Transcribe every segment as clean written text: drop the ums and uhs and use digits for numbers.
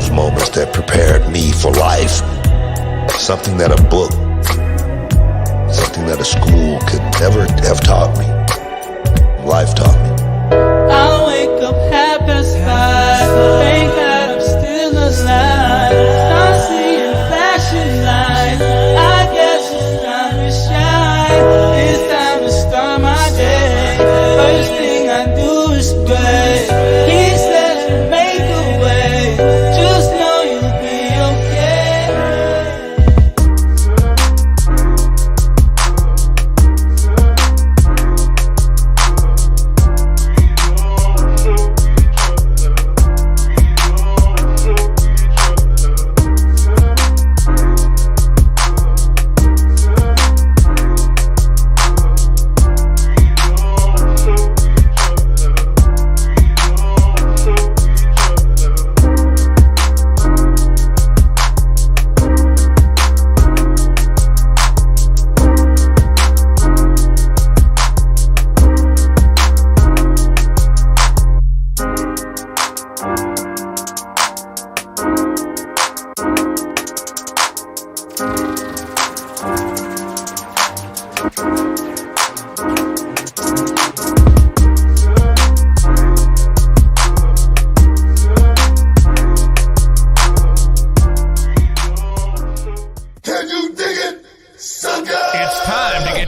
those moments that prepared me for life. Something that a book, something that a school could never have taught me. Life taught me. I wake up half past 5, thank God I'm still alive. Start seeing flashing lights, I guess it's time to shine. It's time to start my day. First thing I do is pray. He said to make a way, just know you'll be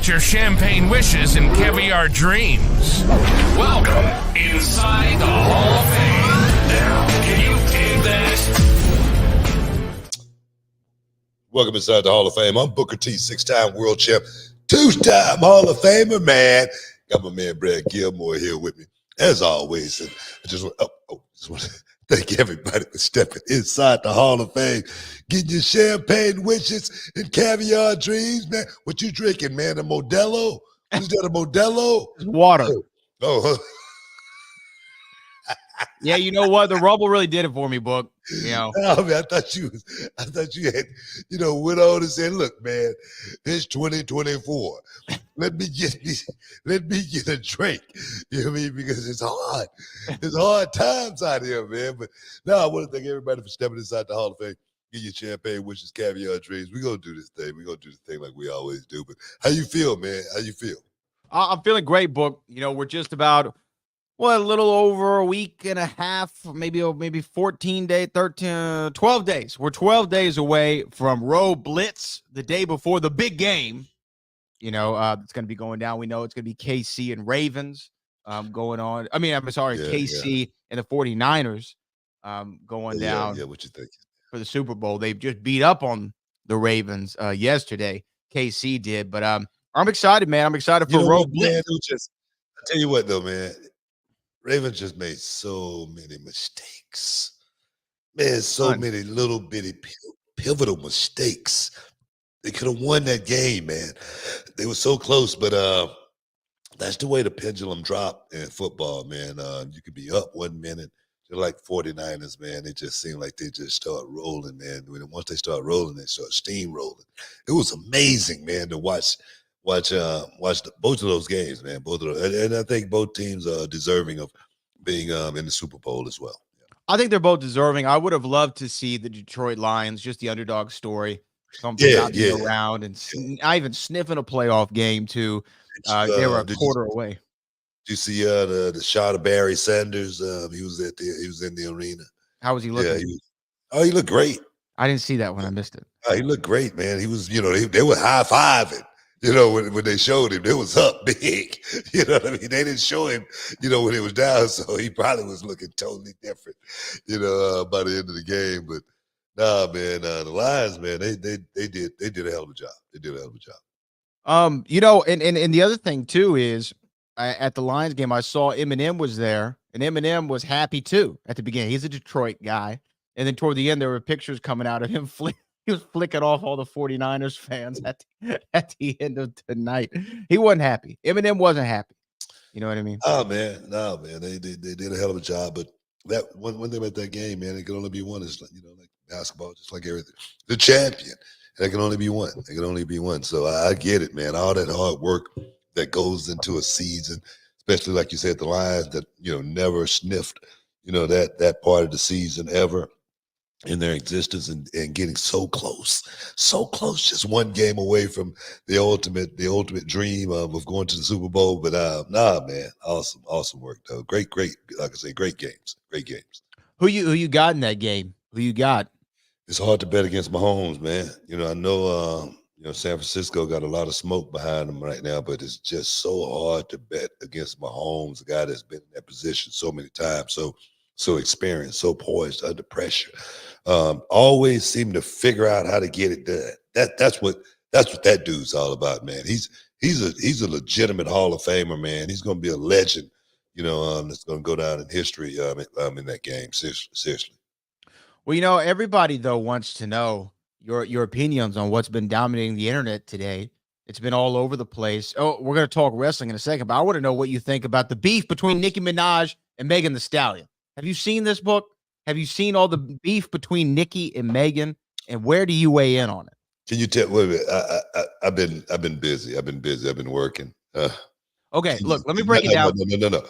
Your champagne wishes and caviar dreams. Welcome inside the Hall of Fame. Now, can you dig that? Welcome inside the Hall of Fame. I'm Booker T, 6-time world champ, 2-time Hall of Famer, man. Got my man Brad Gilmore here with me, as always. And I just want to thank everybody for stepping inside the Hall of Fame, getting your champagne wishes and caviar dreams, man. What you drinking, man? A Modelo? What is that, a Modelo? It's water. Oh. Yeah, you know what? The Rumble really did it for me, Book. You know. Oh, man, I thought you had, went on and said, look, man, it's 2024. Let me get a drink. You know what I mean? Because it's hard. It's hard times out here, man. But now I want to thank everybody for stepping inside the Hall of Fame. Get your champagne wishes, caviar dreams. We're going to do this thing. We're going to do this thing like we always do. But how you feel, man? How you feel? I'm feeling great, Book. You know, we're just about, a little over a week and a half, maybe 14 days, 13, 12 days. We're 12 days away from Road Blitz, the day before the big game. You know, it's going to be going down. We know it's going to be KC and Ravens going on. I'm sorry, KC and the 49ers going down. Yeah, what you think? For the Super Bowl. They've just beat up on the Ravens yesterday. KC did, but I'm excited, man. I'm excited for Road Blitz. I tell you what, though, man. Ravens just made so many mistakes. Man, so many little bitty pivotal mistakes. They could have won that game, man. They were so close, but that's the way the pendulum dropped in football, man. You could be up 1 minute. They're like 49ers, man. They just seem like they just start rolling, man. Once they start rolling, they start steamrolling. It was amazing, man, to watch both of those games, man. Both of those, and I think both teams are deserving of being in the Super Bowl as well. I think they're both deserving. I would have loved to see the Detroit Lions, just the underdog story, around and not even sniffing a playoff game too. They were a quarter away. Did you see the shot of Barry Sanders? He was in the arena. How was he looking? He looked great. I didn't see that when I missed it. He looked great, man. He was, they were high-fiving. When they showed him, it was up big. You know what I mean? They didn't show him, when it was down, so he probably was looking totally different, by the end of the game. But nah, man, the Lions, man, they did a hell of a job. They did a hell of a job. And the other thing too is at the Lions game, I saw Eminem was there, and Eminem was happy too at the beginning. He's a Detroit guy, and then toward the end, there were pictures coming out of him He was flicking off all the 49ers fans at the end of the night. He wasn't happy. Eminem wasn't happy. You know what I mean? Oh, man. No, man. They did a hell of a job. But that one thing about that game, man, it could only be one. Is like basketball, just like everything. The champion. And it can only be one. It can only be one. So I get it, man. All that hard work that goes into a season, especially like you said, the Lions that, never sniffed, that part of the season ever. in their existence and getting so close, just one game away from the ultimate dream of going to the Super Bowl. But nah, man, awesome work though. Great, like I say, great games. Who you got in that game? Who you got? It's hard to bet against Mahomes, man. I know San Francisco got a lot of smoke behind them right now, but it's just so hard to bet against Mahomes, a guy that's been in that position so many times, so experienced, so poised under pressure. Always seem to figure out how to get it done. That's what that dude's all about, man. He's a legitimate Hall of Famer, man. He's going to be a legend, that's going to go down in history in that game. Seriously. Well, everybody though wants to know your opinions on what's been dominating the internet today. It's been all over the place. Oh, we're going to talk wrestling in a second, but I want to know what you think about the beef between Nicki Minaj and Megan Thee Stallion. Have you seen this book? Have you seen all the beef between Nicki and Megan? And where do you weigh in on it? Can you tell? Wait a minute. I've been busy. I've been working. Okay, look. Let me break it down. No.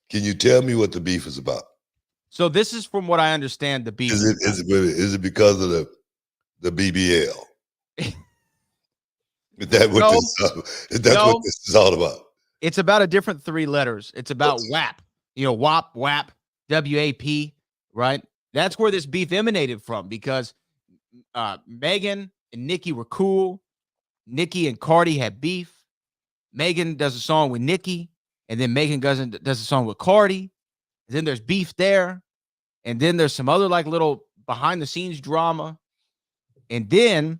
Can you tell me what the beef is about? So this is from what I understand. The beef is it because of the BBL? Is that what what this is all about? It's about a different 3 letters. It's about WAP. WAP, WAP, WAP, right? That's where this beef emanated from because Megan and Nicki were cool. Nicki and Cardi had beef. Megan does a song with Nicki, and then Megan does a song with Cardi. And then there's beef there. And then there's some other little behind the scenes drama. And then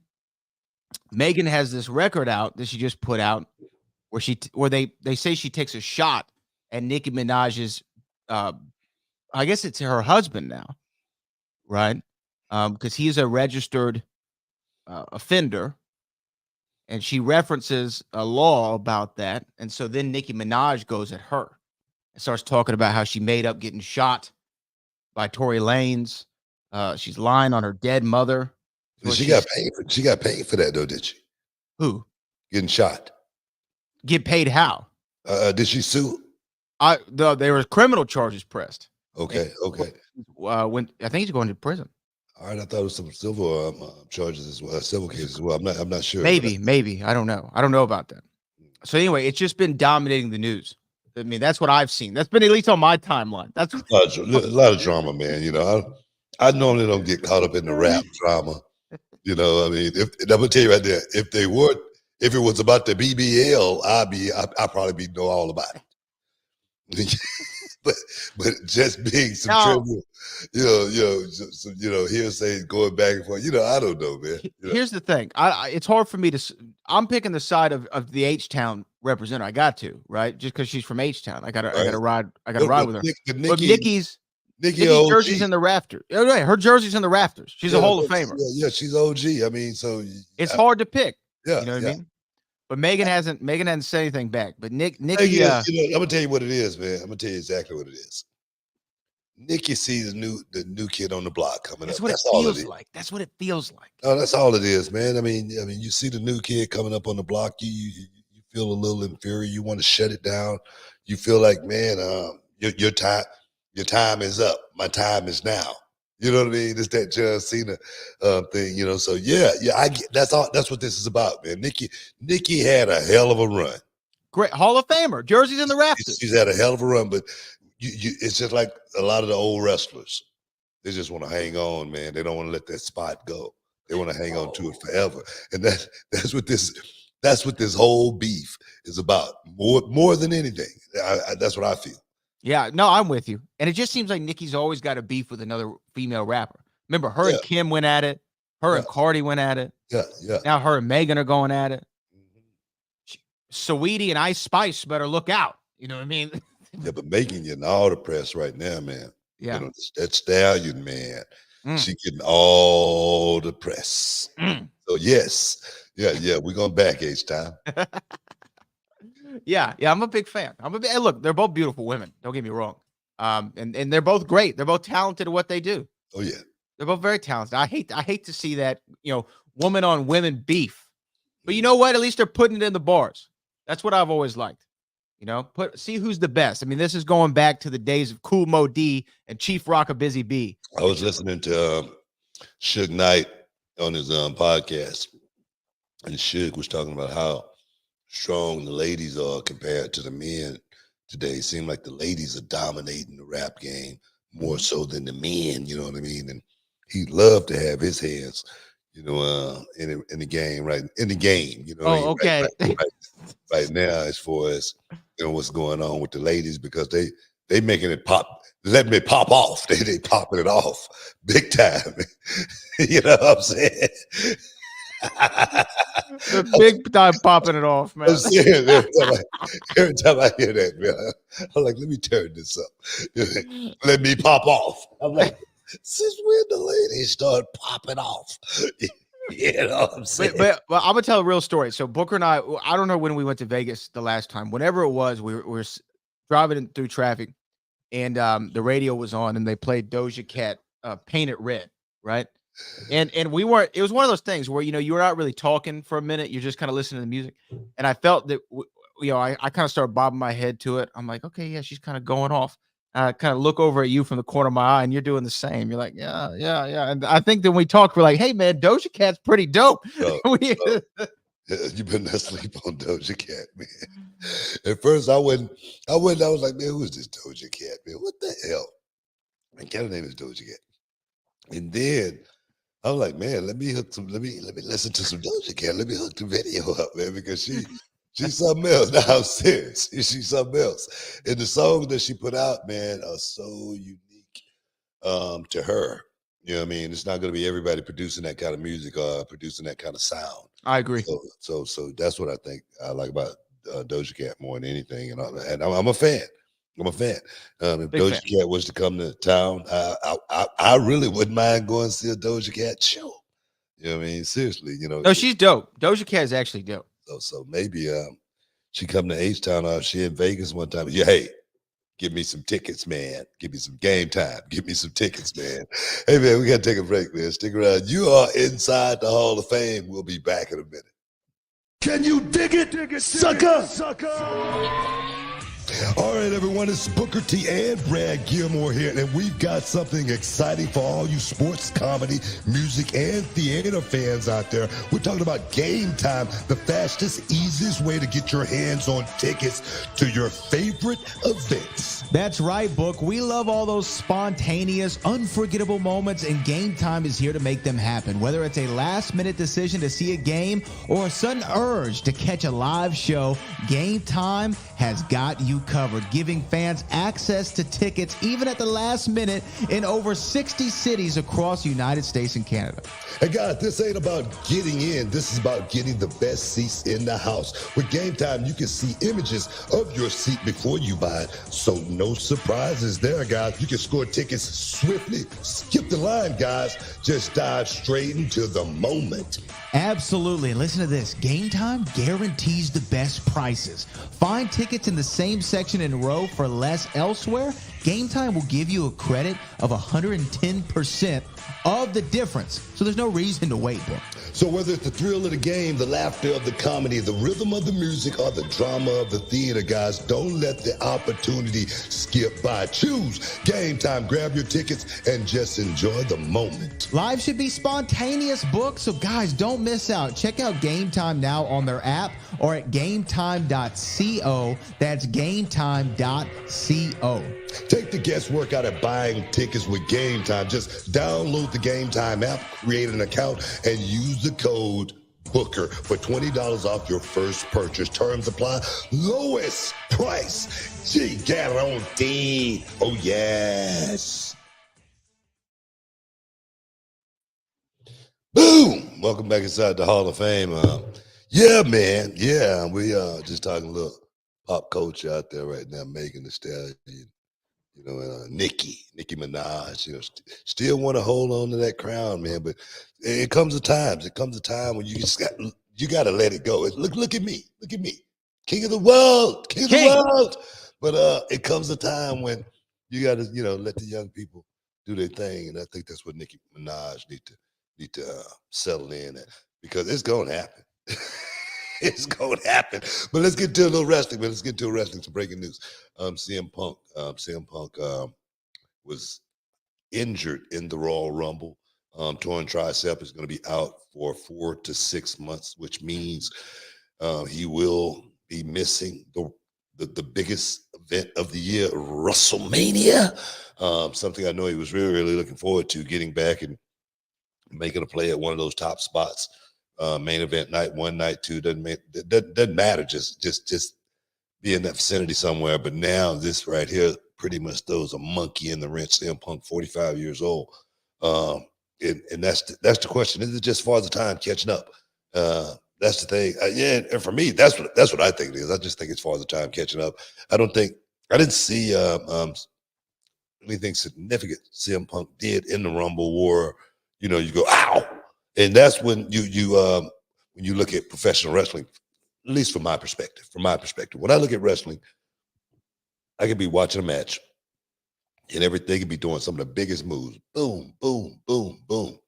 Megan has this record out that she just put out where they say she takes a shot at Nicki Minaj's I guess it's her husband now, right? Because he's a registered offender, and she references a law about that. And so then Nicki Minaj goes at her and starts talking about how she made up getting shot by Tory Lanez. She's lying on her dead mother. She got paid for that though, did she? Who? Getting shot. Get paid how? Did she sue? There were criminal charges pressed. Okay. When I think he's going to prison. All right, I thought it was some civil charges as well, civil cases as well. I'm not sure. Maybe I don't know. I don't know about that. So anyway, it's just been dominating the news. I mean, that's what I've seen. That's been at least on my timeline. That's a lot of drama, man. I normally don't get caught up in the rap drama. I mean, I'm gonna tell you right there, if it was about the BBL, I'd probably know all about it. but just being some trivial, hearsay going back and forth. I don't know, man. Here's the thing. It's hard for me to. I'm picking the side of the H-Town representative. I got to, right, just because she's from H-Town. I got to ride. I got to ride with her. But Nicki's jersey's in the rafters. Oh, right, her jersey's in the rafters. She's a Hall of Famer. Yeah, she's OG. I mean, so it's hard to pick. Yeah, you know what I mean. But Megan hasn't said anything back. But Nicki, I'm gonna tell you what it is, man. I'm gonna tell you exactly what it is. Nicki sees the new kid on the block coming up. That's what it feels like. That's what it feels like. No, that's all it is, man. I mean, you see the new kid coming up on the block, you feel a little inferior. You want to shut it down. You feel like, man, your time is up. My time is now. You know what I mean? It's that John Cena thing, So I get that's all. That's what this is about, man. Nicki had a hell of a run. Great Hall of Famer, jerseys in the rafters. She's had a hell of a run, but it's just like a lot of the old wrestlers. They just want to hang on, man. They don't want to let that spot go. They want to hang on to it forever, and that's what this whole beef is about. More than anything, that's what I feel. Yeah, no, I'm with you. And it just seems like Nicki's always got a beef with another female rapper. Remember, her and Kim went at it. Her and Cardi went at it. Yeah. Now her and Megan are going at it. Saweetie and Ice Spice better look out. You know what I mean? Yeah, but Megan getting all the press right now, man. Yeah. That Stallion, man. She getting all the press. So yes. Yeah, we're going back H-Time. Yeah, I'm a big fan. Hey, look, they're both beautiful women. Don't get me wrong. And they're both great. They're both talented at what they do. Oh yeah, they're both very talented. I hate to see that woman on women beef. But you know what? At least they're putting it in the bars. That's what I've always liked. See who's the best. I mean, this is going back to the days of Cool Mo D and Chief Rockabizzy B. I was listening to Suge Knight on his podcast, and Suge was talking about how strong the ladies are compared to the men today. It seems like the ladies are dominating the rap game more so than the men. You know what I mean? And he'd love to have his hands, in the game, right? In the game, you know what I mean? Oh, okay. Right now, as far as what's going on with the ladies, because they making it pop, letting it pop off. They popping it off big time. You know what I'm saying? The big time popping it off, man. I'm serious. Every time I hear that, man, I'm like, let me turn this up. Let me pop off. I'm like, since when the ladies start popping off? You know what I'm saying? But I'm gonna tell a real story. So Booker and I don't know when we went to Vegas the last time. Whenever it was, we were driving through traffic, and the radio was on, and they played Doja Cat, "Paint It Red," right? And we weren't. It was one of those things where you were not really talking for a minute. You're just kind of listening to the music, and I felt that I kind of started bobbing my head to it. I'm like, okay, yeah, she's kind of going off. I kind of look over at you from the corner of my eye, and you're doing the same. You're like, yeah, yeah, yeah. And I think that when we talked, we're like, hey, man, Doja Cat's pretty dope. You better not sleep on Doja Cat, man. At first, I was like, man, who is this Doja Cat, man? What the hell? And Cat's name is Doja Cat. And then I was like, man, let me listen to some Doja Cat. Let me hook the video up, man, because she's something else. No, I'm serious. She's something else. And the songs that she put out, man, are so unique to her. You know what I mean? It's not going to be everybody producing that kind of music or producing that kind of sound. I agree. So that's what I think I like about Doja Cat more than anything. And I'm a fan. I'm a fan. If Big Doja fan. Cat was to come to town, I really wouldn't mind going to see a Doja Cat show. You know what I mean? Seriously, No, she's dope. Doja Cat is actually dope. So maybe she come to H-Town. She in Vegas one time. Yeah, hey, give me some tickets, man. Give me some game time. Give me some tickets, man. Hey, man, we got to take a break, man. Stick around. You are inside the Hall of Fame. We'll be back in a minute. Can you dig it, sucker? All right, everyone, it's Booker T and Brad Gilmore here, and we've got something exciting for all you sports, comedy, music, and theater fans out there. We're talking about Game Time, the fastest, easiest way to get your hands on tickets to your favorite events. That's right, Book. We love all those spontaneous, unforgettable moments, and Game Time is here to make them happen. Whether it's a last-minute decision to see a game or a sudden urge to catch a live show, Game Time has got you covered, giving fans access to tickets even at the last minute in over 60 cities across the United States and Canada. Hey guys, this ain't about getting in. This is about getting the best seats in the house. With Game Time, you can see images of your seat before you buy it. So no surprises there, guys. You can score tickets swiftly. Skip the line, guys. Just dive straight into the moment. Absolutely. And listen to this. Game Time guarantees the best prices. Find tickets in the same section and row for less elsewhere. Game Time will give you a credit of 110% of the difference. So there's no reason to wait, Book. So whether it's the thrill of the game, the laughter of the comedy, the rhythm of the music, or the drama of the theater, guys, don't let the opportunity skip by. Choose Game Time. Grab your tickets and just enjoy the moment. Live should be spontaneous, Book. So guys, don't miss out. Check out Game Time now on their app or at gametime.co. That's gametime.co. Take the guesswork out of buying tickets with Game Time. Just download the Game Time app, create an account, and use the code BOOKER for $20 off your first purchase. Terms apply. Lowest price. Gee, guarantee. Oh, yes. Boom. Welcome back inside the Hall of Fame. Yeah, man. Yeah, we just talking a little pop culture out there right now, Megan Thee Stallion. Nicki Minaj, still want to hold on to that crown, man. But it comes a time when you got to let it go. Look at me, king of the world. But it comes a time when you got to, let the young people do their thing, and I think that's what Nicki Minaj need to settle in at, because it's gonna happen. It's going to happen. But let's get to a little wrestling, man. Let's get to wrestling. Some breaking news. CM Punk was injured in the Royal Rumble. torn tricep, is going to be out for 4 to 6 months, which means he will be missing the biggest event of the year, WrestleMania. Something I know he was really, really looking forward to, getting back and making a play at one of those top spots. Main event night 1, night 2, doesn't matter. Just be in that vicinity somewhere. But now this right here pretty much throws a monkey in the wrench. CM Punk, 45 years old. And that's the question. Is it just as far as the time catching up? That's the thing. Yeah, and for me, that's what I think it is. I just think as far as the time catching up. I didn't see anything significant CM Punk did in the Rumble War. You go, ow. And that's when you look at professional wrestling, at least from my perspective. When I look at wrestling, I could be watching a match and everything could be doing some of the biggest moves. Boom, boom, boom, boom.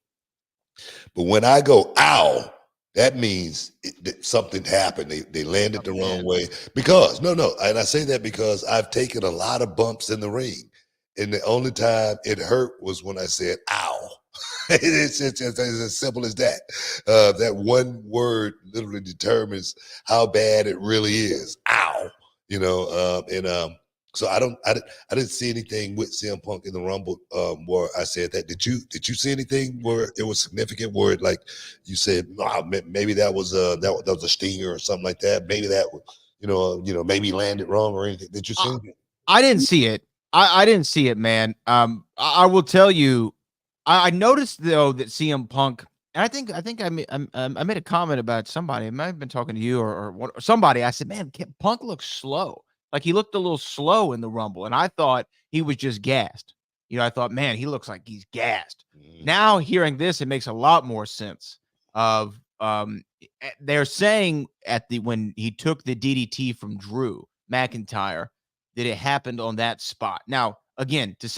But when I go, ow, that means that something happened. They landed the wrong way. Because, no. And I say that because I've taken a lot of bumps in the ring. And the only time it hurt was when I said, ow. It's as simple as that. That one word literally determines how bad it really is. Ow. So I didn't see anything with CM Punk in the Rumble where I said that. Did you see anything where it was significant? Where it, like you said, maybe that was that was a stinger or something like that. Maybe that was, maybe landed wrong or anything. Did you see anything? I didn't see it. I didn't see it, man. I will tell you, I noticed though that CM Punk, and I think I made a comment about somebody. I might have been talking to you or somebody. I said, man, Punk looks slow. Like he looked a little slow in the Rumble, and I thought he was just gassed. I thought, man, he looks like he's gassed. Now hearing this, it makes a lot more sense. Of they're saying when he took the DDT from Drew McIntyre, that it happened on that spot. Now, again, to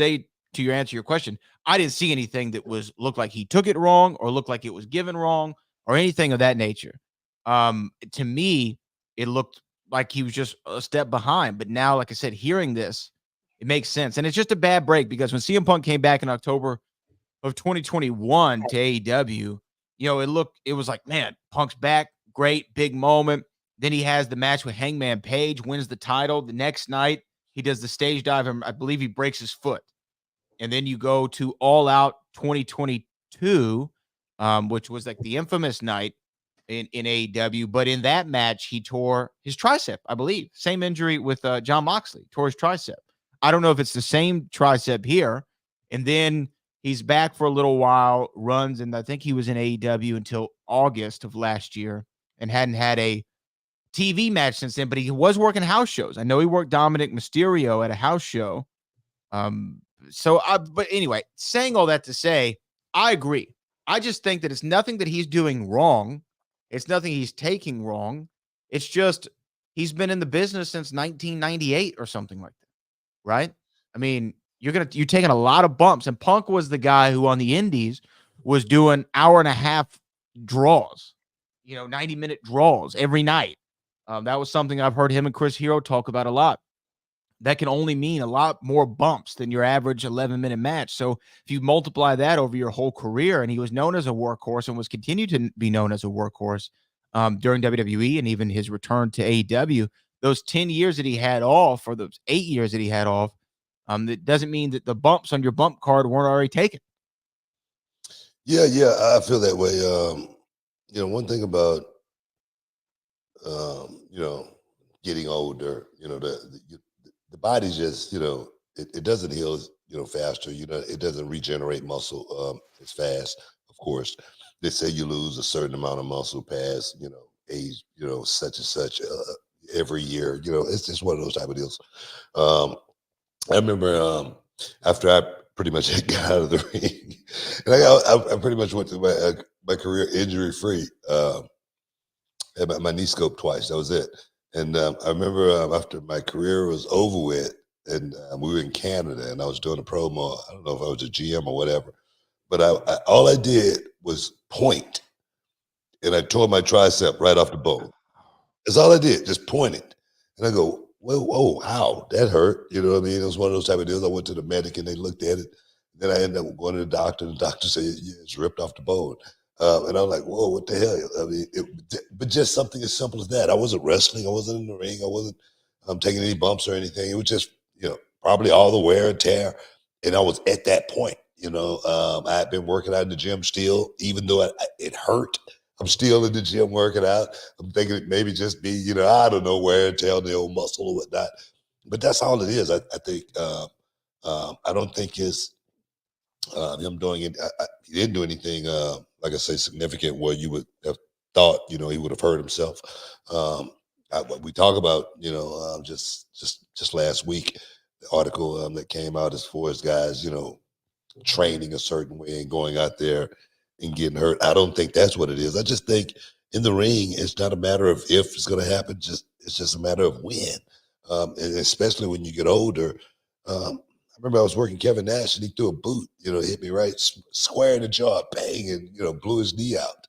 answer your question, I didn't see anything that looked like he took it wrong or looked like it was given wrong or anything of that nature. To me, it looked like he was just a step behind. But now, like I said, hearing this, it makes sense. And it's just a bad break because when CM Punk came back in October of 2021 to AEW, it was like, man, Punk's back. Great, big moment. Then he has the match with Hangman Page, wins the title. The next night, he does the stage dive, and I believe he breaks his foot. And then you go to All Out 2022, which was like the infamous night in AEW. But in that match, he tore his tricep, I believe. Same injury with John Moxley, tore his tricep. I don't know if it's the same tricep here. And then he's back for a little while, runs, and I think he was in AEW until August of last year and hadn't had a TV match since then, but he was working house shows. I know he worked Dominic Mysterio at a house show. But anyway, saying all that to say, I agree. I just think that it's nothing that he's doing wrong. It's nothing he's taking wrong. It's just he's been in the business since 1998 or something like that, right? I mean, you're taking a lot of bumps, and Punk was the guy who on the Indies was doing hour and a half draws, 90-minute draws every night. That was something I've heard him and Chris Hero talk about a lot. That can only mean a lot more bumps than your average 11-minute match. So if you multiply that over your whole career, and he was known as a workhorse and was continued to be known as a workhorse during WWE and even his return to AEW, those 10 years that he had off, or those 8 years that he had off, that doesn't mean that the bumps on your bump card weren't already taken. Yeah, I feel that way. One thing about getting older, the body just, it doesn't heal, faster. It doesn't regenerate muscle as fast. Of course, they say you lose a certain amount of muscle past, age, such and such every year. It's just one of those type of deals. I remember after I pretty much got out of the ring, and I pretty much went to my career injury free. Had my knee scoped twice. That was it. And I remember after my career was over with, and we were in Canada, and I was doing a promo. I don't know if I was a GM or whatever, but all I did was point, and I tore my tricep right off the bone. That's all I did, just pointed. And I go, whoa, ow, that hurt. You know what I mean? It was one of those type of deals. I went to the medic, and they looked at it. Then I ended up going to the doctor, and the doctor said, yeah, it's ripped off the bone. And I'm like, whoa, what the hell? I mean, but just something as simple as that. I wasn't wrestling. I wasn't in the ring. I wasn't taking any bumps or anything. It was just, probably all the wear and tear. And I was at that point, I had been working out in the gym still, even though it hurt. I'm still in the gym working out. I'm thinking it maybe just be, I don't know, wear and tear on the old muscle or whatnot. But that's all it is. I think, I don't think it's, him doing it. He didn't do anything, like I say, significant where you would have thought, he would have hurt himself. What we talk about, just last week, the article that came out as far as guys, training a certain way and going out there and getting hurt. I don't think that's what it is. I just think in the ring, it's not a matter of if it's going to happen. It's just a matter of when, and especially when you get older. I remember I was working Kevin Nash and he threw a boot, hit me right square in the jaw, bang, and, blew his knee out.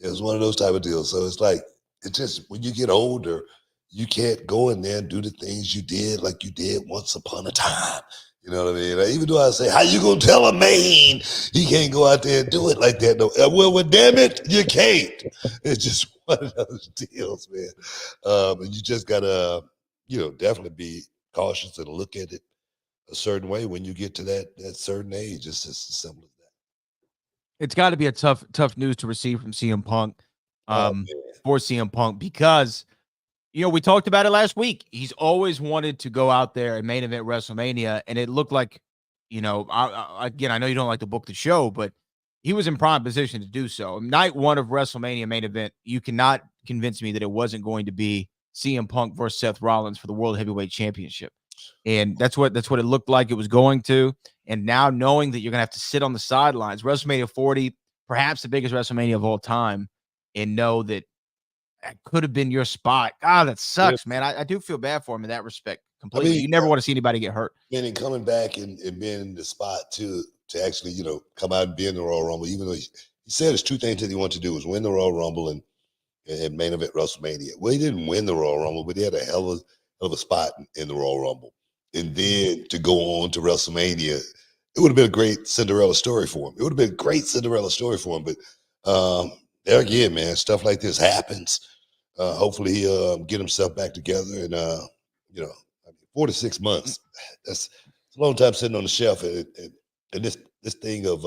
It was one of those type of deals. So it's like, it's just when you get older, you can't go in there and do the things you did like you did once upon a time. You know what I mean? Even though I say, how you gonna tell a man he can't go out there and do it like that? No, well, damn it, you can't. It's just one of those deals, man. And you just gotta, definitely be cautious and look at it a certain way when you get to that certain age. It's just as simple as that. It's got to be a tough news to receive from CM Punk, for CM Punk, because we talked about it last week. He's always wanted to go out there and main event WrestleMania, and it looked like, again, I know you don't like to book the show, but he was in prime position to do so. Night one of WrestleMania main event, you cannot convince me that it wasn't going to be CM Punk versus Seth Rollins for the World Heavyweight Championship. And that's what it looked like it was going to. And now knowing that you're going to have to sit on the sidelines, WrestleMania 40, perhaps the biggest WrestleMania of all time, and know that could have been your spot. God, that sucks, man. I do feel bad for him in that respect completely. I mean, you never want to see anybody get hurt. And coming back and being in the spot to actually, come out and be in the Royal Rumble, even though he said there's two things that he wanted to do was win the Royal Rumble and main event WrestleMania. Well, he didn't win the Royal Rumble, but he had a hell of a spot in the Royal Rumble. And then to go on to WrestleMania, it would have been a great Cinderella story for him. It would have been a great Cinderella story for him. But there again, man, stuff like this happens. Hopefully he'll get himself back together. And, 4 to 6 months, that's a long time sitting on the shelf. And this thing of,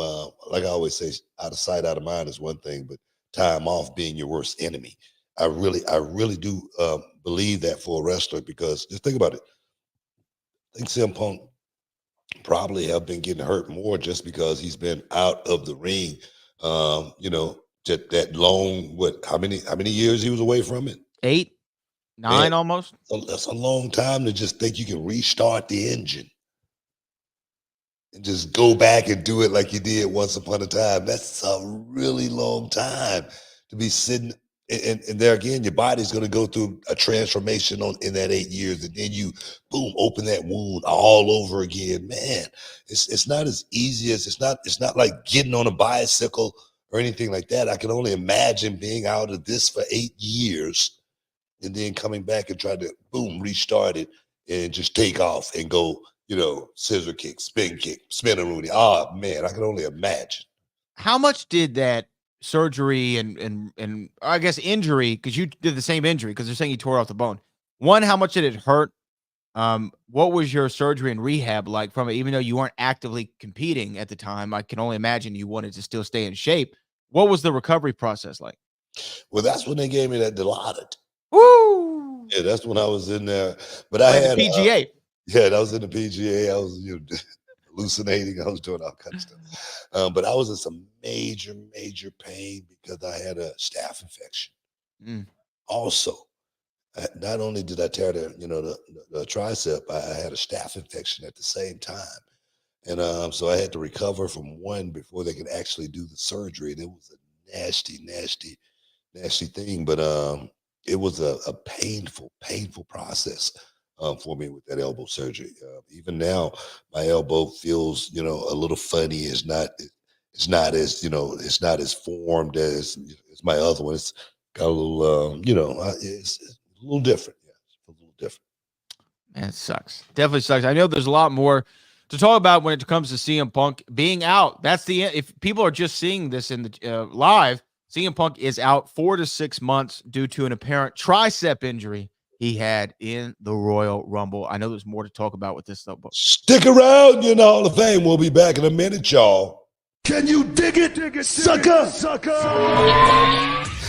like I always say, out of sight, out of mind is one thing, but time off being your worst enemy. I really do believe that for a wrestler, because just think about it. I think CM Punk probably have been getting hurt more just because he's been out of the ring. Just that long, how many years he was away from it? 8, 9 man, almost. That's a long time to just think you can restart the engine and just go back and do it like you did once upon a time. That's a really long time to be sitting. And there again, your body's going to go through a transformation in that 8 years, and then you, boom, open that wound all over again. Man, it's not as easy as it's not like getting on a bicycle or anything like that. I can only imagine being out of this for 8 years and then coming back and try to, boom, restart it and just take off and go, scissor kick, spin a Rooney. Oh man, I can only imagine. How much did that surgery and I guess injury, because you did the same injury, because they're saying you tore off the bone. One, how much did it hurt? What was your surgery and rehab like from it? Even though you weren't actively competing at the time, I can only imagine you wanted to still stay in shape. What was the recovery process like? Well, that's when they gave me that Dilaudid. Woo! Yeah, that's when I was in there. But I had PGA. Yeah, that was in the PGA. I was hallucinating. I was doing all kinds of stuff. But I was in some major pain because I had a staph infection. Also, not only did I tear the tricep, I had a staph infection at the same time. And so I had to recover from one before they could actually do the surgery. And it was a nasty thing. But it was a painful process for me with that elbow surgery. Even now, my elbow feels, a little funny. It's not as, it's not as formed as my other one. It's got a little, it's a little different. Yeah, it's a little different. Man, it sucks. Definitely sucks. I know there's a lot more to to talk about when it comes to CM Punk being out. That's if people are just seeing this in the live, CM Punk is out 4 to 6 months due to an apparent tricep injury he had in the Royal Rumble. I know there's more to talk about with this though. But Stick around, you're in the Hall of Fame. We'll be back in a minute, y'all. Can you dig it, sucker?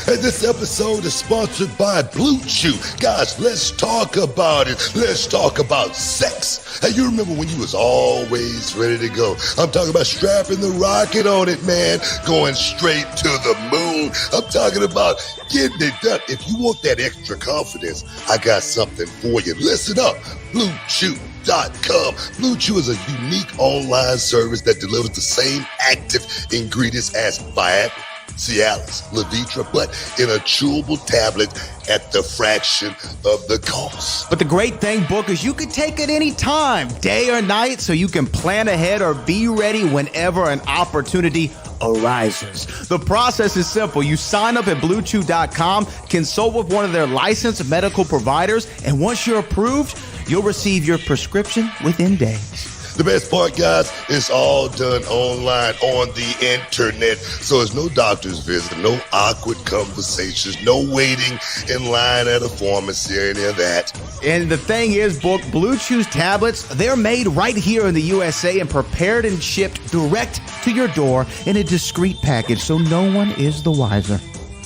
And this episode is sponsored by Blue Chew. Guys, let's talk about it. Let's talk about sex. Hey, you remember when you was always ready to go? I'm talking about strapping the rocket on it, man. Going straight to the moon. I'm talking about getting it done. If you want that extra confidence, I got something for you. Listen up. BlueChew.com. Blue Chew is a unique online service that delivers the same active ingredients as Viagra, Cialis, Levitra, but in a chewable tablet at the fraction of the cost. But the great thing, Book, is you can take it any time, day or night, so you can plan ahead or be ready whenever an opportunity arises. The process is simple. You sign up at BlueChew.com, consult with one of their licensed medical providers, and once you're approved, you'll receive your prescription within days. The best part, guys, it's all done online on the internet. So there's no doctor's visit, no awkward conversations, no waiting in line at a pharmacy or any of that. And the thing is, Book, Blue Chew's tablets, they're made right here in the USA and prepared and shipped direct to your door in a discreet package, so no one is the wiser.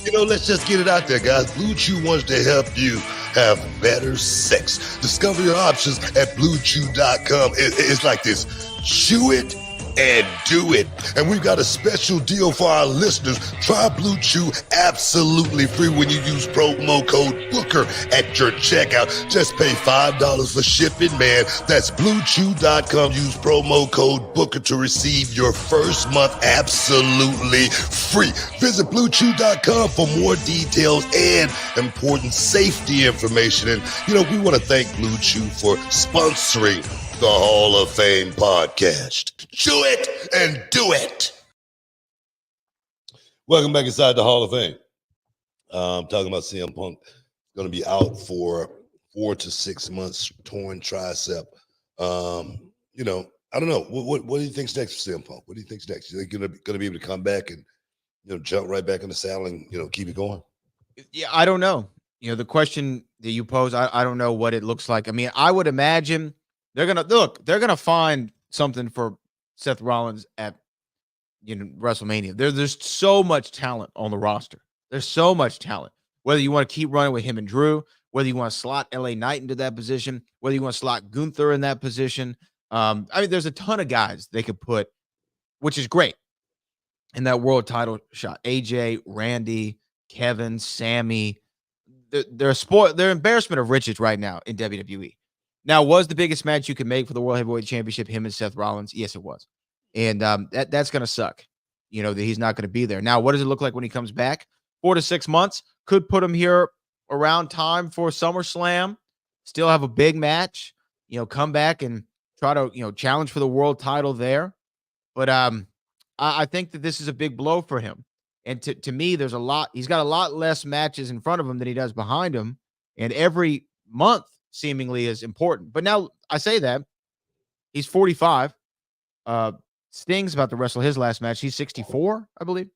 You know, let's just get it out there, guys. Blue Chew wants to help you have better sex. Discover your options at BlueChew.com. It's like this. Chew it and do it. And we've got a special deal for our listeners. Try Blue Chew absolutely free when you use promo code Booker at your checkout. Just pay $5 for shipping, man. That's BlueChew.com. Use promo code Booker to receive your first month absolutely free. Visit BlueChew.com for more details and important safety information. And, you know, we want to thank Blue Chew for sponsoring the Hall of Fame podcast. Chew it and do it. Welcome back inside the Hall of Fame. I'm talking about CM Punk. Going to be out for 4 to 6 months, torn tricep. You know, I don't know. What do you think's next for CM Punk? What do you think's next? You think you're going to be able to come back and, you know, jump right back in the saddle and, you know, keep it going? Yeah, I don't know. You know, the question that you pose, I don't know what it looks like. I mean, I would imagine they're gonna find something for Seth Rollins at, you know, WrestleMania. There's so much talent on the roster. There's so much talent. Whether you want to keep running with him and Drew, whether you want to slot LA Knight into that position, whether you want to slot Gunther in that position. I mean, there's a ton of guys they could put, which is great, in that world title shot. AJ, Randy, Kevin, Sammy. They're embarrassment of riches right now in WWE. Now, was the biggest match you could make for the World Heavyweight Championship him and Seth Rollins? Yes, it was. And that's going to suck, you know, that he's not going to be there. Now, what does it look like when he comes back? 4 to 6 months. Could put him here around time for SummerSlam. Still have a big match. You know, come back and try to, you know, challenge for the world title there. But I think that this is a big blow for him. And to me, there's a lot. He's got a lot less matches in front of him than he does behind him. And every month seemingly is important. But now I say that he's 45. Sting's about to wrestle his last match. He's 64, I believe.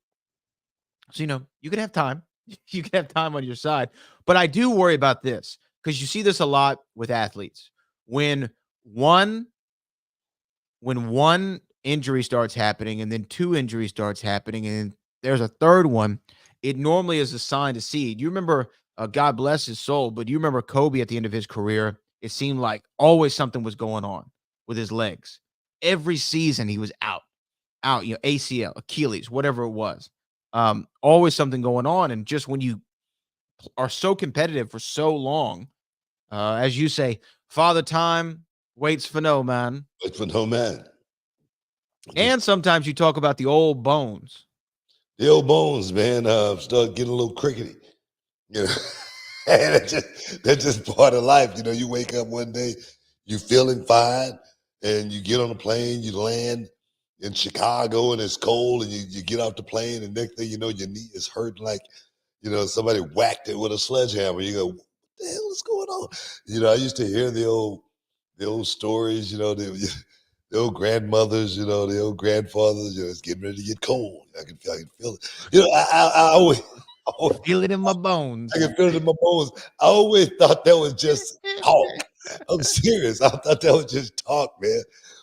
So, you know, you can have time. You can have time on your side. But I do worry about this because you see this a lot with athletes. When one injury starts happening and then 2 injuries starts happening and there's a third one, it normally is a sign to see. You remember, God bless his soul, but you remember Kobe at the end of his career, it seemed like always something was going on with his legs. Every season he was out, you know, ACL, Achilles, whatever it was. Always something going on. And just when you are so competitive for so long, as you say, Father Time waits for no man. Waits for no man. And sometimes you talk about the old bones. The old bones, man, start getting a little crickety. You know, and that's just part of life. You know, you wake up one day, you feeling fine, and you get on a plane, you land in Chicago, and it's cold, and you get off the plane, and next thing you know, your knee is hurting like, you know, somebody whacked it with a sledgehammer. You go, what the hell is going on? You know, I used to hear the old stories, you know, there the old grandmothers, the old grandfathers, it's getting ready to get cold. I can feel it. I always Feel it in my I bones. can feel it in my bones. I always thought that was just talk. I'm serious. I thought that was just talk, man.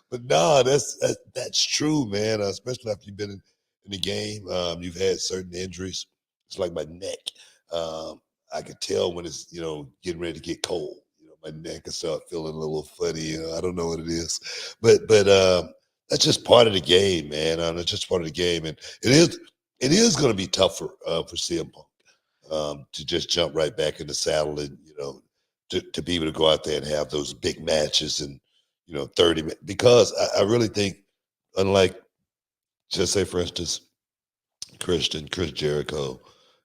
But no, that's true, man. Especially after you've been in the game, you've had certain injuries. It's like my neck. I could tell when it's getting ready to get cold. My neck can start feeling a little funny. I don't know what it is, but that's just part of the game, man. That's just part of the game, and it is going to be tougher for CM Punk to just jump right back in the saddle and to be able to go out there and have those big matches and 30 minutes, because I really think, unlike, just say for instance, Chris Jericho,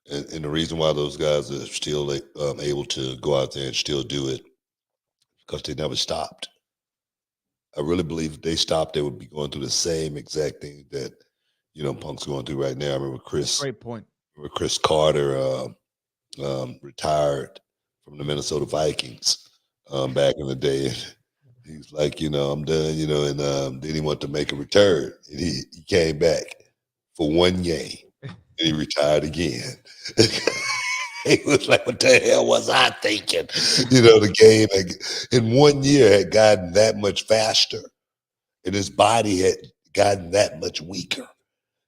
and the reason why those guys are still able to go out there and still do it, because they never stopped. I really believe if they stopped, they would be going through the same exact thing that Punk's going through right now. I remember Great point. Chris Carter retired from the Minnesota Vikings back in the day. He was like, I'm done, and then he wanted to make a return. And he came back for one game and he retired again. He was like, what the hell was I thinking? The game in 1 year had gotten that much faster and his body had gotten that much weaker.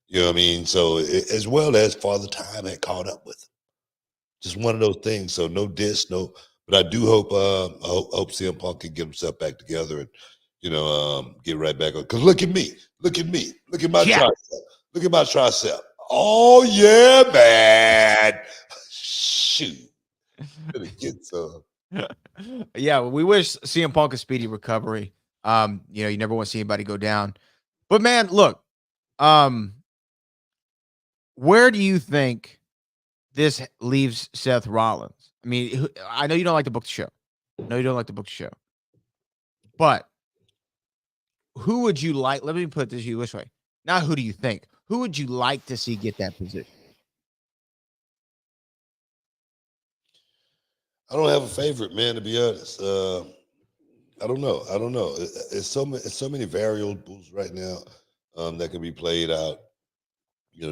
You know what I mean? So as well as Father Time had caught up with him. Just one of those things. So no diss, no. But I do hope hope CM Punk can get himself back together and get right back on. Because look at me, look at my tricep, look at my tricep. Oh yeah, man. Shoot, gonna get some. Yeah, we wish CM Punk a speedy recovery. You never want to see anybody go down. But man, look, where do you think this leaves Seth Rollins? I mean, I know you don't like to book the show. No, you don't like to book the show. But who would you like? Let me put this this way. Not who do you think? Who would you like to see get that position? I don't have a favorite, man, to be honest. I don't know. It's so many variables right now that can be played out.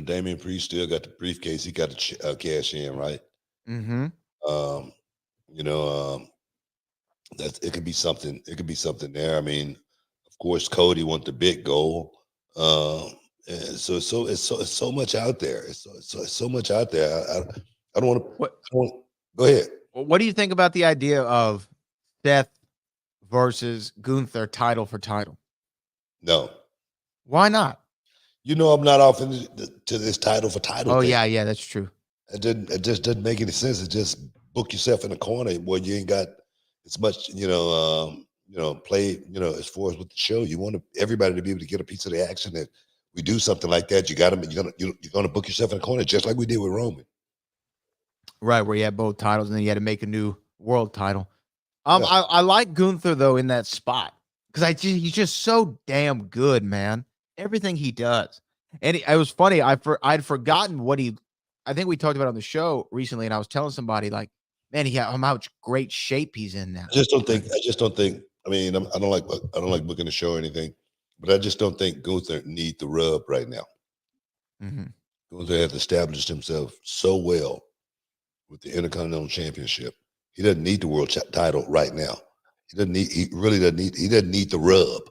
Damian Priest still got the briefcase. He got to cash in, right? Mm-hmm. Um, you know, that it could be something. It could be something there. I mean, of course, Cody wants the big goal. And so it's so much out there. It's so much out there. I don't want to. What Go ahead. What do you think about the idea of Seth versus Gunther title for title? No. Why not? I'm not off to this title for title. Oh thing. yeah, that's true. It just doesn't make any sense. It just book yourself in a corner where you ain't got as much, play, as far as with the show. You want everybody to be able to get a piece of the action. That we do something like that, you're gonna book yourself in a corner, just like we did with Roman. Right, where you had both titles and then you had to make a new world title. Yeah. I like Gunther though in that spot because he's just so damn good, man. Everything he does, and it was funny. I'd forgotten what he. I think we talked about it on the show recently, and I was telling somebody like, man, how much great shape he's in now. I just don't think. I mean, I don't like booking the show or anything, but I just don't think Gunther need the rub right now. Mm-hmm. Gunther has established himself so well with the Intercontinental Championship. He doesn't need the world title right now. He really doesn't need. He doesn't need the rub.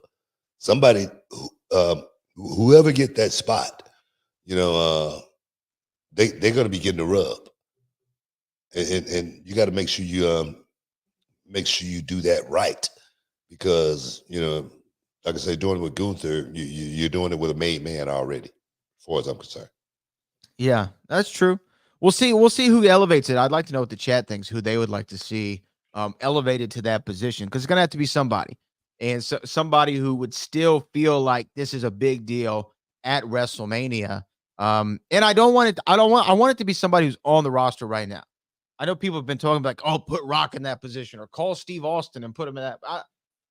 Somebody, whoever get that spot, they're going to be getting the rub, and you got to make sure you do that right, because like I say, doing it with Gunther, you're doing it with a made man already, as far as I'm concerned. Yeah, that's true. We'll see who elevates it. I'd like to know what the chat thinks, who they would like to see elevated to that position, because it's gonna have to be somebody, and somebody who would still feel like this is a big deal at WrestleMania. And I want it to be somebody who's on the roster right now. I know people have been talking like, oh, put Rock in that position or call Steve Austin and put him in that.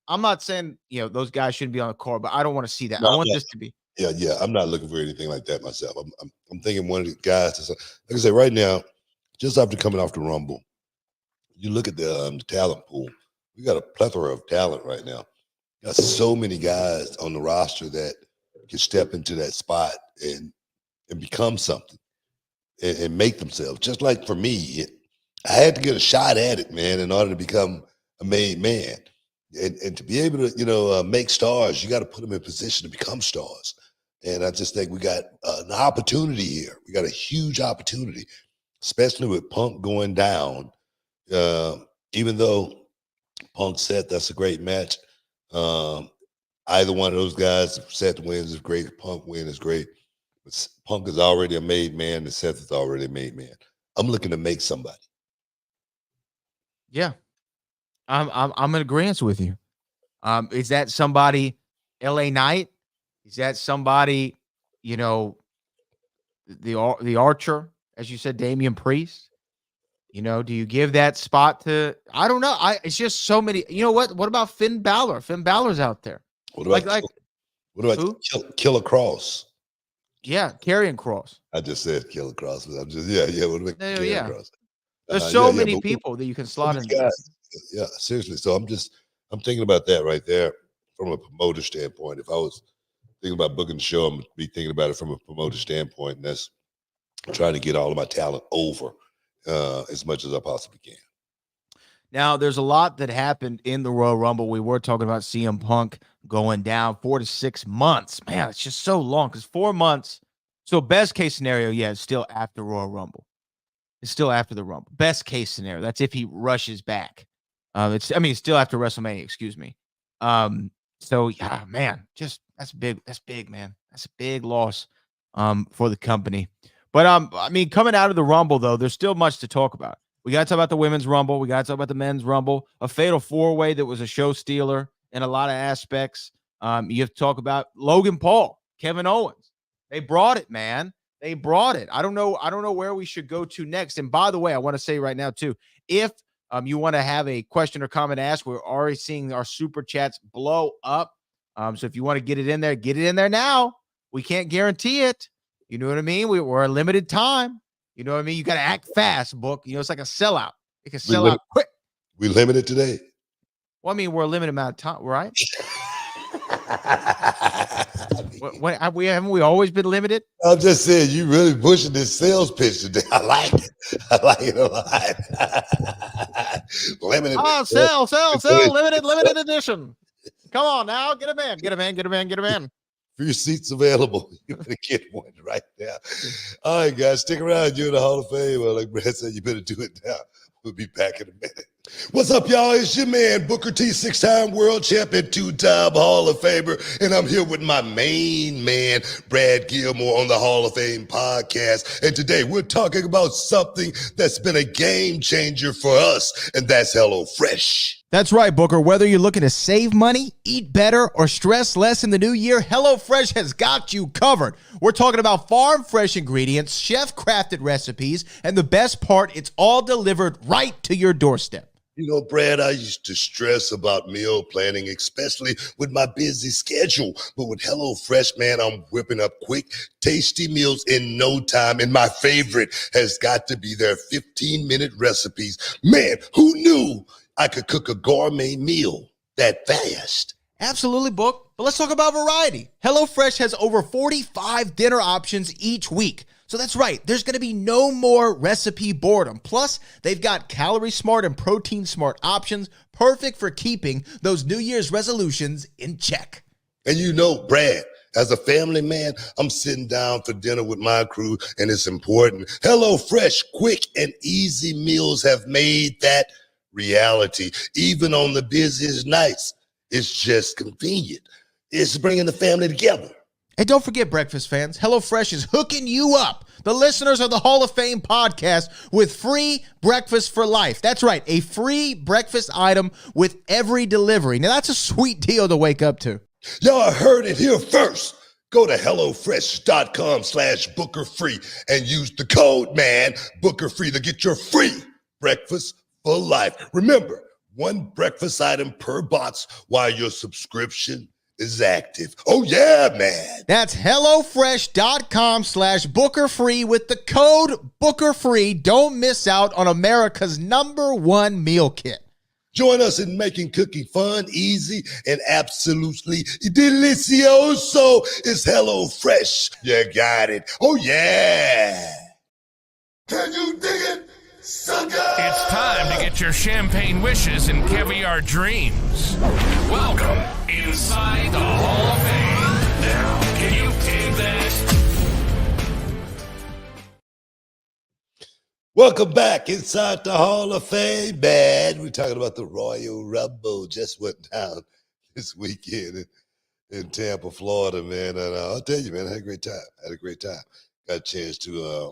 I'm not saying those guys shouldn't be on the card, but I don't want to see that. No, I want this to be. Yeah. I'm not looking for anything like that myself. I'm thinking one of the guys. Like I say, right now, just after coming off the Rumble, you look at the talent pool. We got a plethora of talent right now. Got so many guys on the roster that can step into that spot and become something and make themselves. Just like for me, I had to get a shot at it, man, in order to become a made man. And to be able to, make stars, you got to put them in position to become stars. And I just think we got an opportunity here. We got a huge opportunity, especially with Punk going down. Even though Punk Seth, that's a great match. Either one of those guys, if Seth wins is great. If Punk wins is great. But Punk is already a made man, and Seth is already a made man. I'm looking to make somebody. Yeah, I'm in agreement with you. Is that somebody, LA Knight? Is that somebody, the Archer, as you said, Damian Priest? Do you give that spot to? I don't know. It's just so many. You know what? What about Finn Balor? Finn Balor's out there. What about Killer Cross? Yeah, Karrion Kross. I just said Killer Cross, but I'm just What about Karrion Kross? There's so many people that you can slot in. Guys, yeah, seriously. So I'm thinking about that right there from a promoter standpoint. If I was thinking about booking the show, I'm gonna be thinking about it from a promoter standpoint, and that's trying to get all of my talent over as much as I possibly can. Now, there's a lot that happened in the Royal Rumble. We were talking about CM Punk going down 4 to 6 months. Man, it's just so long because 4 months. So best case scenario, it's still after Royal Rumble. It's still after the Rumble. Best case scenario. That's if he rushes back. It's still after WrestleMania, excuse me. So yeah, man, just that's big. That's big, man. That's a big loss for the company. But coming out of the Rumble, though, there's still much to talk about. We got to talk about the Women's Rumble. We got to talk about the Men's Rumble, a fatal four-way that was a show stealer in a lot of aspects. You have to talk about Logan Paul, Kevin Owens. They brought it, man. They brought it. I don't know where we should go to next. And by the way, I want to say right now, too, if you want to have a question or comment asked, we're already seeing our super chats blow up. So if you want to get it in there now. We can't guarantee it. You know what I mean? We're a limited time. You know what I mean? You got to act fast, Book. It's like a sellout. It can sell out quick. We limited today. Well, we're a limited amount of time, right? Haven't we always been limited? I'm just saying, you really pushing this sales pitch today. I like it. I like it a lot. Limited. Oh, sell, limited edition. Come on now, get him in. Few seats available. You're going to get one right there. All right, guys, stick around. You're in the Hall of Fame. Well, like Brad said, you better do it now. We'll be back in a minute. What's up, y'all? It's your man, Booker T, 6-time world champion, 2-time Hall of Famer, and I'm here with my main man, Brad Gilmore, on the Hall of Fame podcast. And today we're talking about something that's been a game changer for us, and that's HelloFresh. That's right, Booker. Whether you're looking to save money, eat better, or stress less in the new year, HelloFresh has got you covered. We're talking about farm-fresh ingredients, chef-crafted recipes, and the best part, it's all delivered right to your doorstep. Brad, I used to stress about meal planning, especially with my busy schedule. But with HelloFresh, man, I'm whipping up quick, tasty meals in no time. And my favorite has got to be their 15-minute recipes. Man, who knew I could cook a gourmet meal that fast? Absolutely, Book. But let's talk about variety. HelloFresh has over 45 dinner options each week. So that's right. There's going to be no more recipe boredom. Plus, they've got calorie smart and protein smart options, perfect for keeping those New Year's resolutions in check. And Brad, as a family man, I'm sitting down for dinner with my crew, and it's important. HelloFresh, quick and easy meals have made that reality. Even on the busiest nights, it's just convenient. It's bringing the family together. And don't forget, breakfast fans, HelloFresh is hooking you up, the listeners of the Hall of Fame podcast, with free breakfast for life. That's right, a free breakfast item with every delivery. Now, that's a sweet deal to wake up to. Y'all heard it here first. Go to HelloFresh.com/BookerFree and use the code, man, BookerFree, to get your free breakfast for life. Remember, one breakfast item per box while your subscription is active. Oh, yeah, man. That's HelloFresh.com/BookerFree with the code BookerFree. Don't miss out on America's #1 meal kit. Join us in making cooking fun, easy, and absolutely delicioso. It's Hello Fresh. You got it. Oh, yeah. Can you dig it, sucker? It's time to get your champagne wishes and caviar dreams. Welcome inside the Hall of Fame. Now, can you dig that? Welcome back inside the Hall of Fame, man. We're talking about the Royal Rumble. Just went down this weekend in Tampa, Florida, man. And I'll tell you, man, I had a great time. Got a chance to,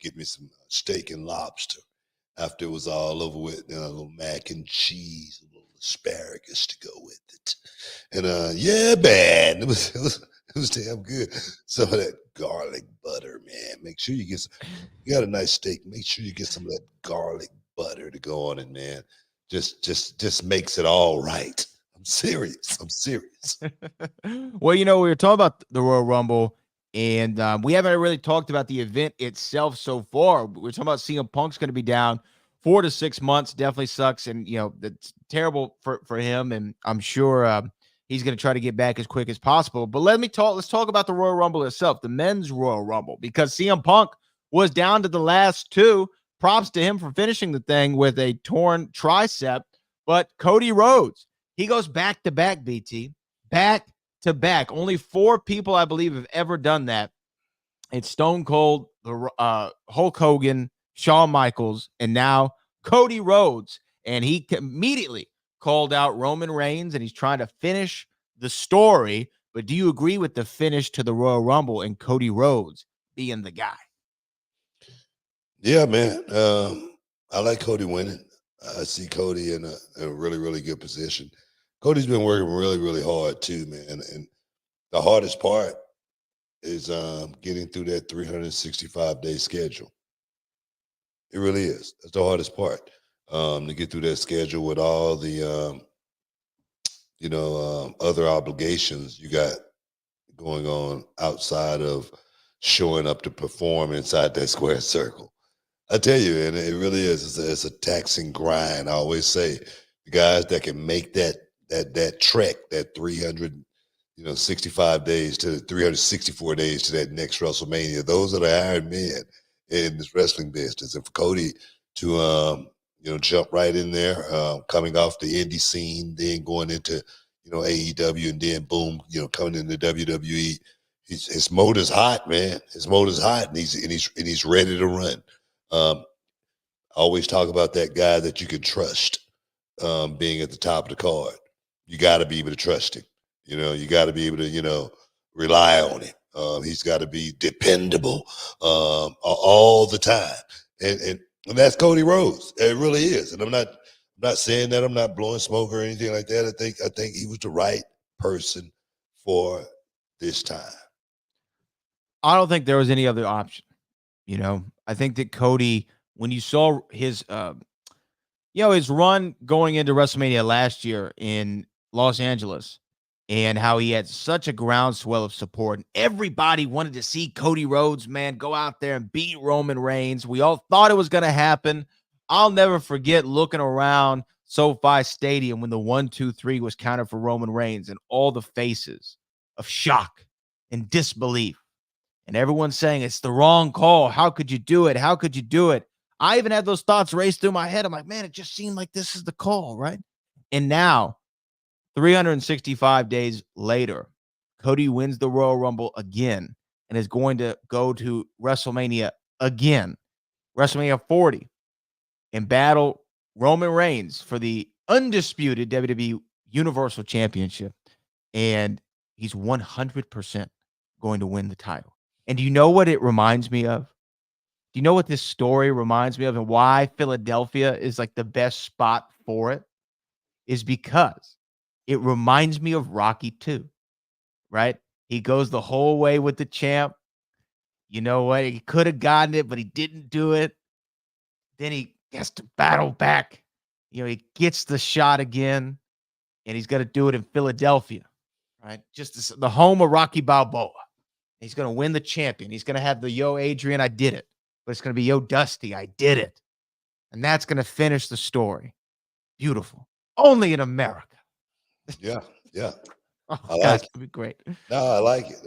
get me some steak and lobster after it was all over with. A little mac and cheese, a little asparagus to go with it. And yeah, man, it was damn good. Some of that garlic butter, man. Make sure you get some. You got a nice steak. Make sure you get some of that garlic butter to go on it, man. Just makes it all right. I'm serious. Well, we were talking about the Royal Rumble, and we haven't really talked about the event itself so far. We're talking about CM Punk's going to be down 4 to 6 months. Definitely sucks, and that's terrible for him. And I'm sure he's going to try to get back as quick as possible. But let's talk about the Royal Rumble itself, the men's Royal Rumble, because CM Punk was down to the last two. Props to him for finishing the thing with a torn tricep. But Cody Rhodes, he goes back to back, BT. Back to back. Only 4 people, I believe, have ever done that. It's Stone Cold, Hulk Hogan, Shawn Michaels, and now Cody Rhodes. And he immediately called out Roman Reigns, and he's trying to finish the story. But do you agree with the finish to the Royal Rumble and Cody Rhodes being the guy? Yeah, man. I like Cody winning. I see Cody in a really, really good position. Cody's been working really, really hard too, man. And the hardest part is getting through that 365-day schedule. It really is. That's the hardest part. To get through that schedule with all the other obligations you got going on outside of showing up to perform inside that square circle. I tell you, and it really is. It's a taxing grind. I always say, the guys that can make that trek, that 365 days to 364 days to that next WrestleMania, those are the Iron Men in this wrestling business. And for Cody to jump right in there, coming off the indie scene, then going into AEW, and then boom, coming into WWE. His motor's hot, man. His motor's hot, and he's ready to run. I always talk about that guy that you can trust being at the top of the card. You got to be able to trust him. You got to be able to, rely on him. He's got to be dependable all the time. And that's Cody Rhodes. It really is. And I'm not saying that. I'm not blowing smoke or anything like that. I think he was the right person for this time. I don't think there was any other option. I think that Cody, when you saw his his run going into WrestleMania last year in Los Angeles, and how he had such a groundswell of support, and everybody wanted to see Cody Rhodes, man, go out there and beat Roman Reigns. We all thought it was going to happen. I'll never forget looking around SoFi Stadium when the 1, 2, 3 was counted for Roman Reigns, and all the faces of shock and disbelief. And everyone's saying, it's the wrong call. How could you do it? How could you do it? I even had those thoughts race through my head. I'm like, man, it just seemed like this is the call, right? And now, 365 days later, Cody wins the Royal Rumble again and is going to go to WrestleMania again, WrestleMania 40, and battle Roman Reigns for the undisputed WWE Universal Championship. And he's 100% going to win the title. And do you know what it reminds me of? Do you know what this story reminds me of, and why Philadelphia is like the best spot for it? Is because it reminds me of Rocky 2, right? He goes the whole way with the champ. You know what? He could have gotten it, but he didn't do it. Then he has to battle back. He gets the shot again, and he's going to do it in Philadelphia, right? Just the home of Rocky Balboa. He's going to win the champion. He's going to have the Yo, Adrian, I did it. But it's going to be Yo, Dusty, I did it. And that's going to finish the story. Beautiful. Only in America. Yeah, yeah. Oh, I God, like it's it. gonna be great. No, I like it.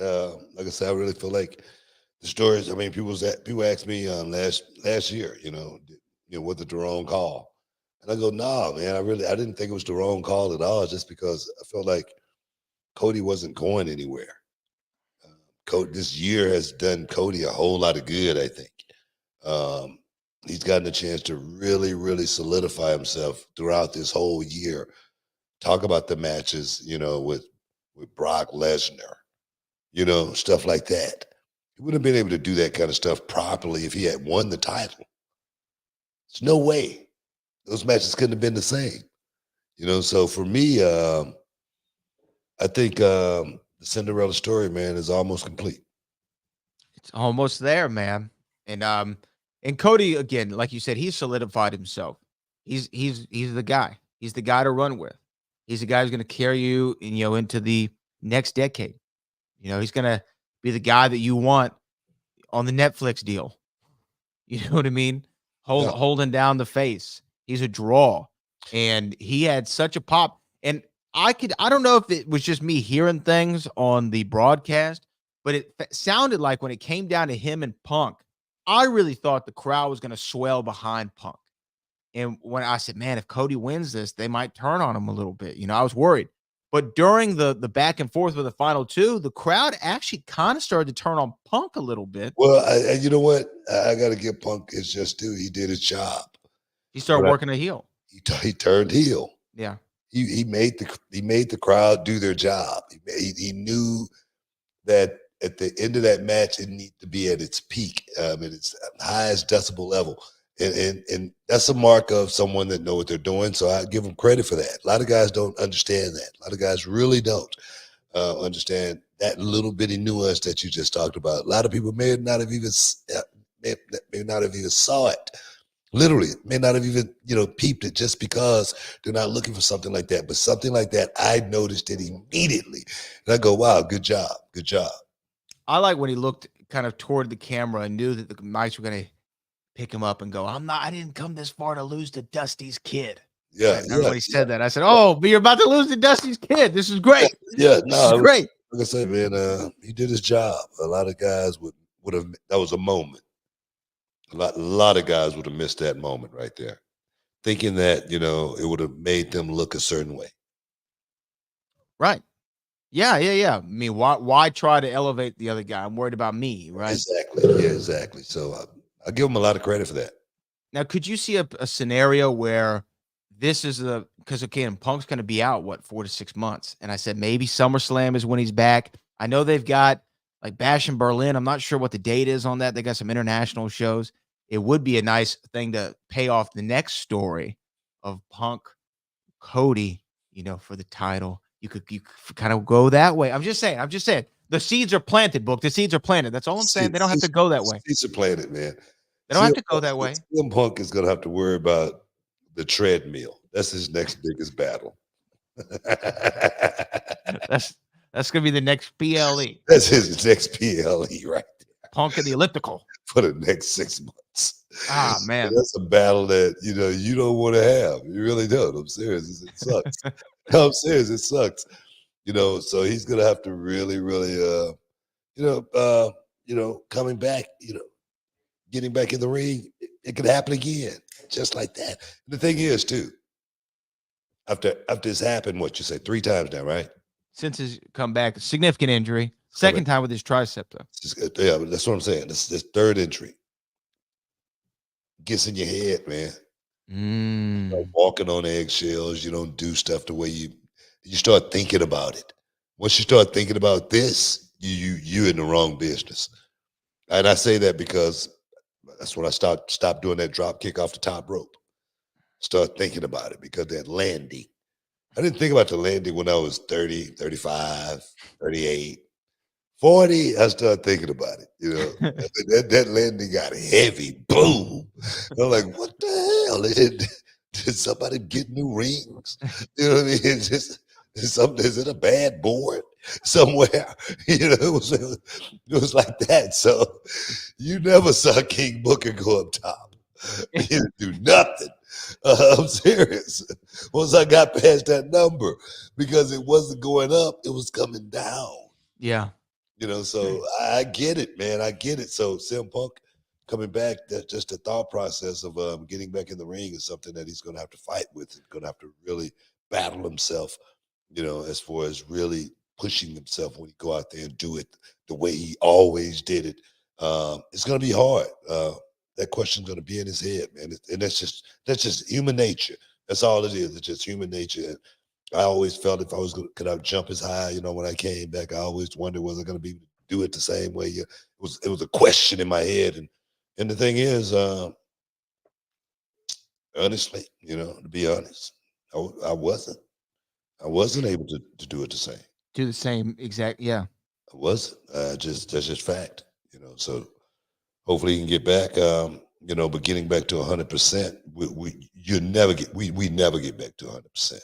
Like I said, I really feel like the stories. I mean, people asked me last year, was it the wrong call? And I go, no, man, I didn't think it was the wrong call at all, just because I felt like Cody wasn't going anywhere. Cody, this year has done Cody a whole lot of good, I think. Um, he's gotten a chance to really, really solidify himself throughout this whole year. Talk about the matches, with Brock Lesnar, stuff like that. He wouldn't have been able to do that kind of stuff properly if he had won the title. There's no way those matches couldn't have been the same. So for me, I think the Cinderella story, man, is almost complete. It's almost there, man. And Cody, again, like you said, he's solidified himself. He's the guy. He's the guy to run with. He's the guy who's gonna carry you, into the next decade. He's gonna be the guy that you want on the Netflix deal. You know what I mean? Yeah. Holding down the face. He's a draw. And he had such a pop. And I don't know if it was just me hearing things on the broadcast, but it sounded like when it came down to him and Punk, I really thought the crowd was going to swell behind Punk. And when I said, man, if Cody wins this, they might turn on him a little bit. I was worried. But during the back and forth with the final two, the crowd actually kind of started to turn on Punk a little bit. Well, and you know what? I got to give Punk his just due. He did his job. He started working a heel. He turned heel. Yeah. He made the crowd do their job. He knew that at the end of that match, it needed to be at its peak, at its highest decibel level. And that's a mark of someone that know what they're doing. So I give them credit for that. A lot of guys don't understand that. A lot of guys really don't understand that little bitty nuance that you just talked about. A lot of people may not have even saw it. Literally, may not have even peeped it, just because they're not looking for something like that. But something like that, I noticed it immediately, and I go, "Wow, good job, good job." I like when he looked kind of toward the camera and knew that the mics were going to pick him up and go, I didn't come this far to lose to Dusty's kid. Yeah, Everybody said that. I said, oh, but you're about to lose to Dusty's kid. This is great. Yeah, this is great. Like I said, man, he did his job. A lot of guys would have. That was a moment. A lot of guys would have missed that moment right there, thinking that it would have made them look a certain way. Right. Yeah. I mean, why try to elevate the other guy? I'm worried about me, right? Exactly. Yeah, exactly. So I give him a lot of credit for that. Now, could you see a scenario where this is because again, Punk's going to be out 4 to 6 months, and I said maybe SummerSlam is when he's back. I know they've got like Bash in Berlin. I'm not sure what the date is on that. They got some international shows. It would be a nice thing to pay off the next story of Punk, Cody, for the title. You could kind of go that way. I'm just saying. The seeds are planted, Book. The seeds are planted. That's all I'm saying. They don't have to go that way. Seeds are planted, man. They don't have to go that way. CM Punk is going to have to worry about the treadmill. That's his next biggest battle. That's going to be the next PLE. That's his next PLE right there. Punk and the elliptical. For the next 6 months. Ah, man. And that's a battle that, you don't want to have. You really don't. I'm serious. It sucks. I'm serious. It sucks. So he's going to have to really, really, coming back, getting back in the ring, it could happen again, just like that. And the thing is, too, after this happened, what you say, 3 times now, right? Since his comeback, significant injury. Second time with his tricep, though. Yeah, but that's what I'm saying. This third injury gets in your head, man. Like walking on eggshells. You don't do stuff the way you start thinking about it. Once you start thinking about this, you're in the wrong business. And I say that because that's when I stopped doing that drop kick off the top rope. Start thinking about it, because that landing. I didn't think about the landing when I was 30, 35, 38. 40, I started thinking about it. That landing got heavy. Boom. And I'm like, what the hell? Did somebody get new rings? You know what I mean? It's just is it a bad board somewhere? It was like that. So you never saw King Booker go up top. He didn't do nothing. I'm serious. Once I got past that number, because it wasn't going up, it was coming down. Yeah. So I get it, man. I get it. So CM Punk coming back, that just the thought process of getting back in the ring is something that he's going to have to fight with. He's going to have to really battle himself, as far as really pushing himself when he go out there and do it the way he always did it. It's going to be hard. That question's going to be in his head, man. And that's just human nature. That's all it is. It's just human nature. And I always felt if I was could I jump as high, when I came back, I always wondered, was I going to be able to do it the same way? It was a question in my head. And the thing is, honestly, to be honest, I wasn't able to do it the same. Do the same exact. Yeah. I wasn't. That's just fact. So hopefully he can get back. But getting back to 100%, we never get back to 100%.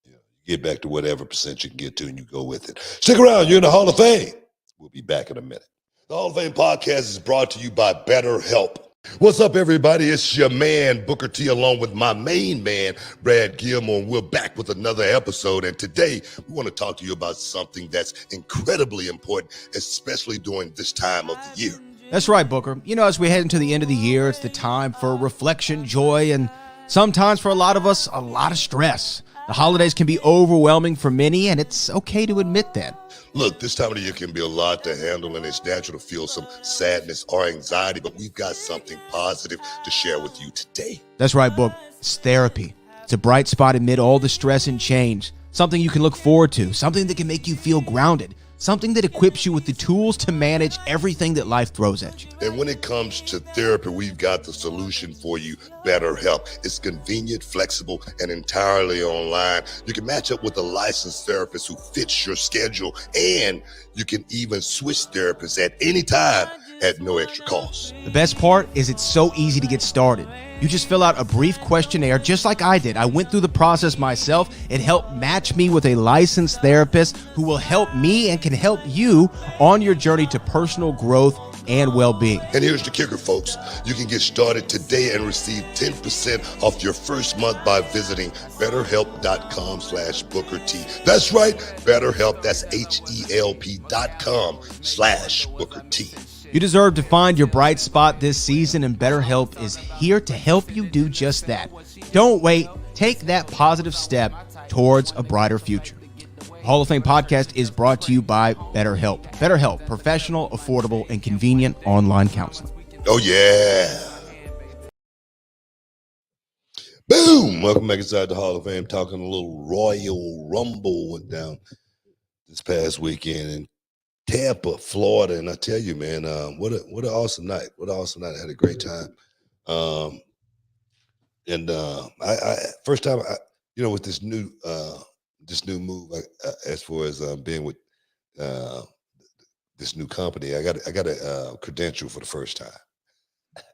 You get back to whatever percent you can get to, and you go with it. Stick around. You're in the Hall of Fame. We'll be back in a minute. The Hall of Fame podcast is brought to you by BetterHelp. What's up, everybody? It's your man, Booker T, along with my main man, Brad Gilmore. We're back with another episode, and today we want to talk to you about something that's incredibly important, especially during this time of the year. That's right, Booker. As we head into the end of the year, it's the time for reflection, joy, and sometimes for a lot of us, a lot of stress. The holidays can be overwhelming for many, and it's okay to admit that. Look, this time of the year can be a lot to handle, and it's natural to feel some sadness or anxiety, but we've got something positive to share with you today. That's right, Book. It's therapy. It's a bright spot amid all the stress and change, something you can look forward to, something that can make you feel grounded, something that equips you with the tools to manage everything that life throws at you. And when it comes to therapy, we've got the solution for you, BetterHelp. It's convenient, flexible, and entirely online. You can match up with a licensed therapist who fits your schedule, and you can even switch therapists at any time at no extra cost. The best part is it's so easy to get started. You just fill out a brief questionnaire just like I did. I went through the process myself. It helped match me with a licensed therapist who will help me and can help you on your journey to personal growth and well-being. And here's the kicker, folks. You can get started today and receive 10% off your first month by visiting BetterHelp.com/BookerT. That's right, BetterHelp. That's HELP.com/BookerT. You deserve to find your bright spot this season, and BetterHelp is here to help you do just that. Don't wait. Take that positive step towards a brighter future. The Hall of Fame podcast is brought to you by BetterHelp. BetterHelp, professional, affordable, and convenient online counseling. Oh, yeah. Boom. Welcome back inside the Hall of Fame. Talking a little Royal Rumble went down this past weekend in Tampa, Florida, and I tell you, man, what an awesome night! What an awesome night! I had a great time, and I first time with this new move, as far as being with this new company, I got a credential for the first time.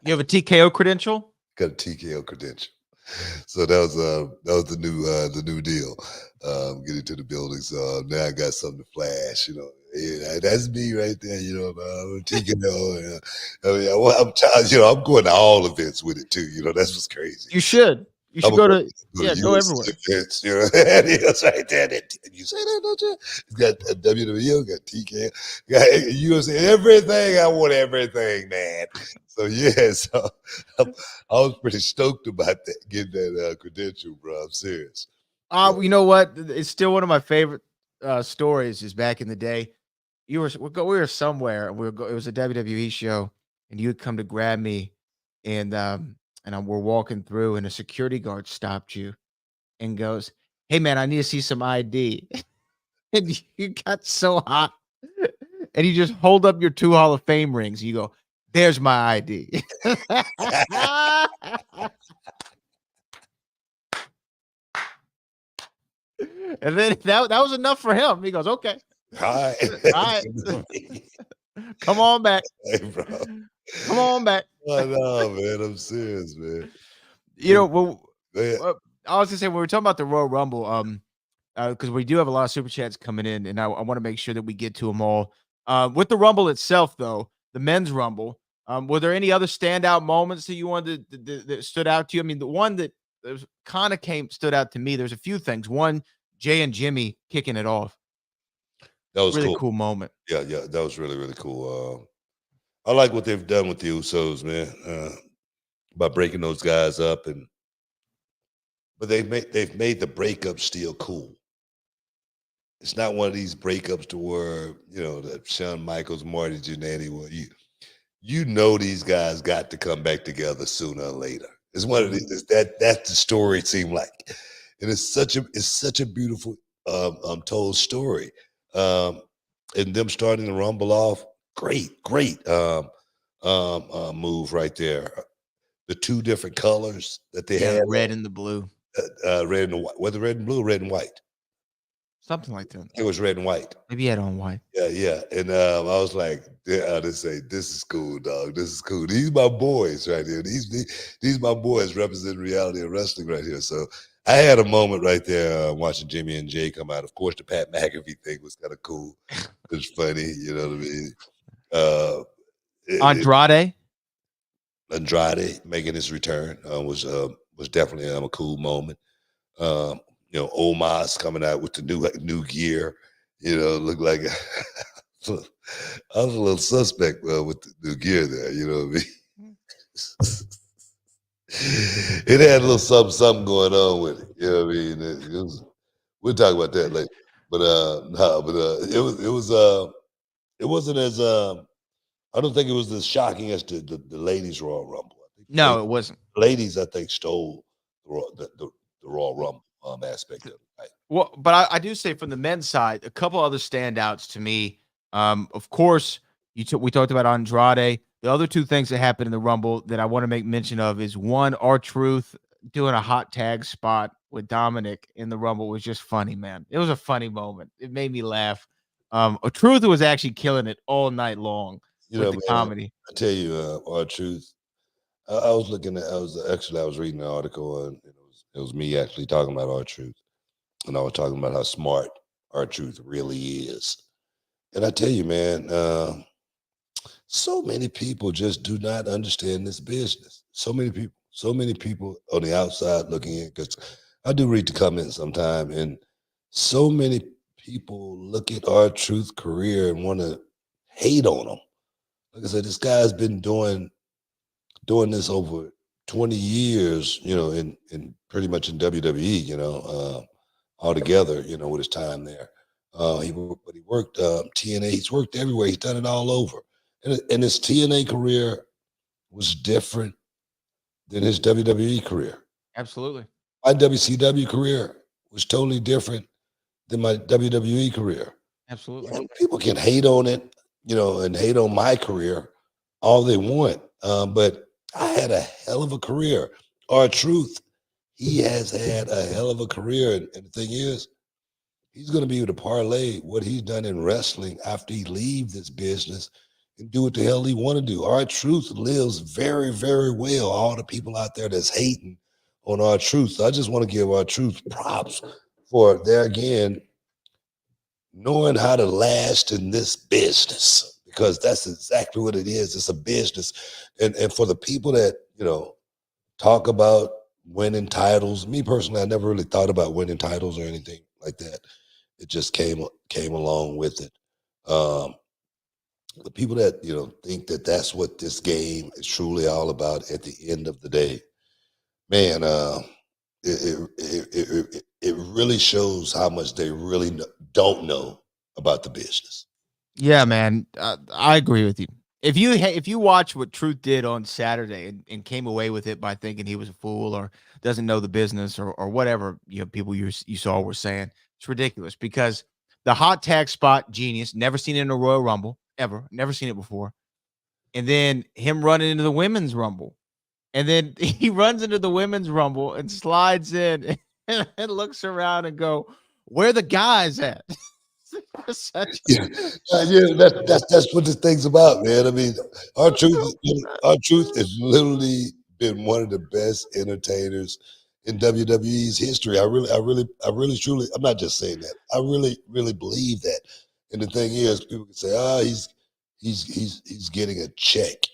You have a TKO credential? Got a TKO credential. So that was the new deal. Getting to the building, so now I got something to flash. Yeah, that's me right there. TKO. I'm going to all events with it too. That's what's crazy. You should. You should go everywhere. Events, that's right there. You say that, don't you? It's got WWE, got TKO, got UFC, everything. I want everything, man. So I was pretty stoked about that, getting that credential, bro. I'm serious. You know what? It's still one of my favorite stories. Is back in the day, we were somewhere, and it was a WWE show, and you had come to grab me, and we're walking through, and a security guard stopped you, and goes, "Hey man, I need to see some ID," and you got so hot, and you just hold up your 2 Hall of Fame rings. And you go, "There's my ID." And then that was enough for him. He goes, "Okay, all right. Come on back, hey, bro. Come on back." Oh, no, man, I'm serious, man. I was gonna say, when we were talking about the Royal Rumble, because we do have a lot of super chats coming in, and I want to make sure that we get to them all. With the Rumble itself, though, the men's Rumble, were there any other standout moments that you wanted that stood out to you? I mean, the one that stood out to me. There's a few things. One, Jay and Jimmy kicking it off. That was Really cool. cool moment. Yeah, that was really, really cool. I like what they've done with the Usos, man, by breaking those guys up, but they've made the breakup still cool. It's not one of these breakups to where that Shawn Michaels, Marty Jannetty, where you know these guys got to come back together sooner or later. It's one of these that's the story it seemed like, and it's such a beautiful told story. Um, and them starting to rumble off, great move right there. The two different colors that they Yeah, had, the red and the blue. red and white. Whether red and blue, red and white. Something like that. It was red and white. Maybe he had on white. Yeah. And I was like, I just say, this is cool, dog. This is cool. These my boys right here. These my boys representing reality of wrestling right here. So I had a moment right there watching Jimmy and Jay come out. Of course, the Pat McAfee thing was kind of cool. It was funny, you know what I mean? Andrade making his return was definitely a cool moment. Omos coming out with the new gear, looked like I was a little suspect with the new gear there, you know what I mean? It had a little something going on with it, you know what I mean? We'll talk about that later. But it wasn't as I don't think it was as shocking as the ladies Royal Rumble. I think No, it wasn't. ladies, I think, stole the Royal Rumble aspect of it. Right? Well, but I do say from the men's side, a couple other standouts to me. Of course, we talked about Andrade. The other two things that happened in the Rumble that I want to make mention of is one, R-Truth doing a hot tag spot with Dominic in the Rumble was just funny, man. It was a funny moment. It made me laugh. R-Truth was actually killing it all night long with the comedy. I tell you, R-Truth. I was I was reading an article and it was me actually talking about R-Truth, and I was talking about how smart R-Truth really is. And I tell you, man, so many people just do not understand this business. So many people on the outside looking in, because I do read the comments sometime, and so many people look at R-Truth's career and want to hate on him. Like I said, this guy's been doing this over 20 years, in pretty much in WWE, altogether, with his time there. He worked TNA. He's worked everywhere. He's done it all over. And his TNA career was different than his WWE career. Absolutely. My WCW career was totally different than my WWE career. Absolutely. People can hate on it, and hate on my career all they want. But I had a hell of a career. R-Truth, he has had a hell of a career. And the thing is, he's going to be able to parlay what he's done in wrestling after he leaves this business and do what the hell he want to do. R-Truth lives very, very well. All the people out there that's hating on R-Truth. So I just want to give R-Truth props for, there again, knowing how to last in this business, because that's exactly what it is. It's a business. And for the people that, talk about winning titles, me personally, I never really thought about winning titles or anything like that. It just came along with it. The people that, think that that's what this game is truly all about at the end of the day, man, it really shows how much they really don't know about the business. Yeah, man, I agree with you. If you watch what Truth did on Saturday and came away with it by thinking he was a fool or doesn't know the business or whatever people you saw were saying, it's ridiculous, because the hot tag spot, genius, never seen it in a Royal Rumble ever, never seen it before, and then him running into the women's Rumble, and then he runs into the women's Rumble and slides in and looks around and go, "Where the guys at?" That's what this thing's about, man. I mean, R-Truth has literally been one of the best entertainers in WWE's history. I really, truly, I'm not just saying that. I really, really believe that. And the thing is, people can say, he's getting a check.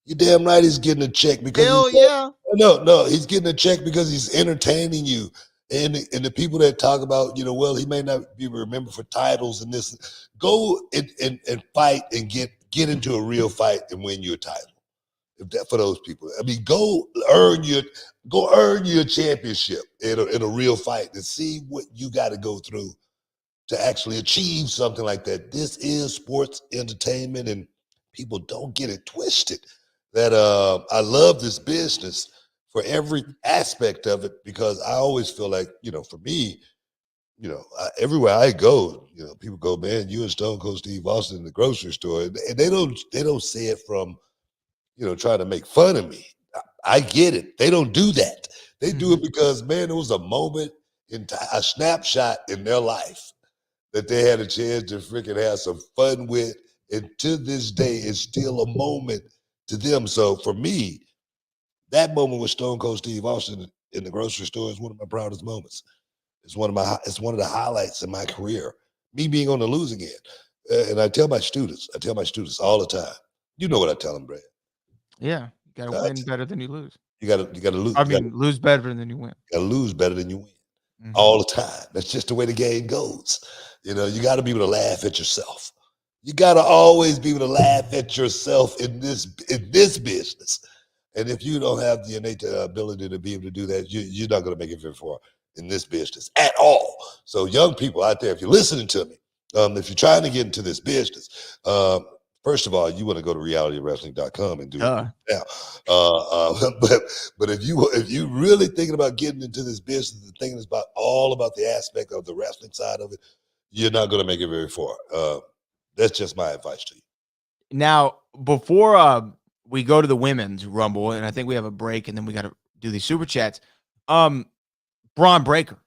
You're damn right he's getting a check, because Hell yeah. No, he's getting a check because he's entertaining you. And the people that talk about, well, he may not be remembered for titles and this. Go and fight and get into a real fight and win your title. If that for those people, I mean, go earn your championship in a real fight and see what you got to go through to actually achieve something like that. This is sports entertainment, and people don't get it twisted. That I love this business for every aspect of it, because I always feel like, for me, everywhere I go, people go, man, you and Stone Cold Steve Austin in the grocery store, and they don't say it from, trying to make fun of me. I get it. They don't do that. They do it because, man, it was a moment in time, a snapshot in their life that they had a chance to freaking have some fun with. And to this day, it's still a moment to them. So for me, that moment with Stone Cold Steve Austin in the grocery store is one of my proudest moments. It's one of the highlights in my career. Me being on the losing end, and I tell my students all the time. You know what I tell them, Brad? Yeah, you gotta win better than you lose. You gotta lose. Lose better than you win. You gotta lose better than you win all the time. That's just the way the game goes. You got to be able to laugh at yourself. You got to always be able to laugh at yourself in this business. And if you don't have the innate ability to be able to do that, you're not going to make it very far in this business at all. So young people out there, if you're listening to me, if you're trying to get into this business, first of all, you want to go to realitywrestling.com and do it now. But if you really thinking about getting into this business and thinking about all about the aspect of the wrestling side of it, you're not going to make it very far. That's just my advice to you. Now, before we go to the women's rumble, and I think we have a break, and then we got to do these super chats. Braun Breaker.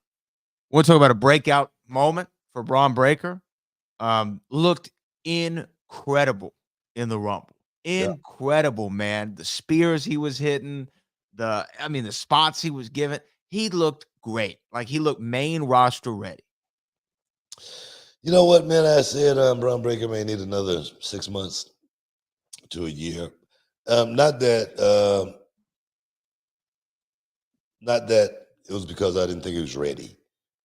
We'll talk about a breakout moment for Braun Breaker. Looked incredible in the rumble. Incredible, man. The spears he was hitting, the spots he was giving. He looked great. Like he looked main roster ready. You know what, man? I said Braun Breaker may need another 6 months to a year. Not that it was because I didn't think he was ready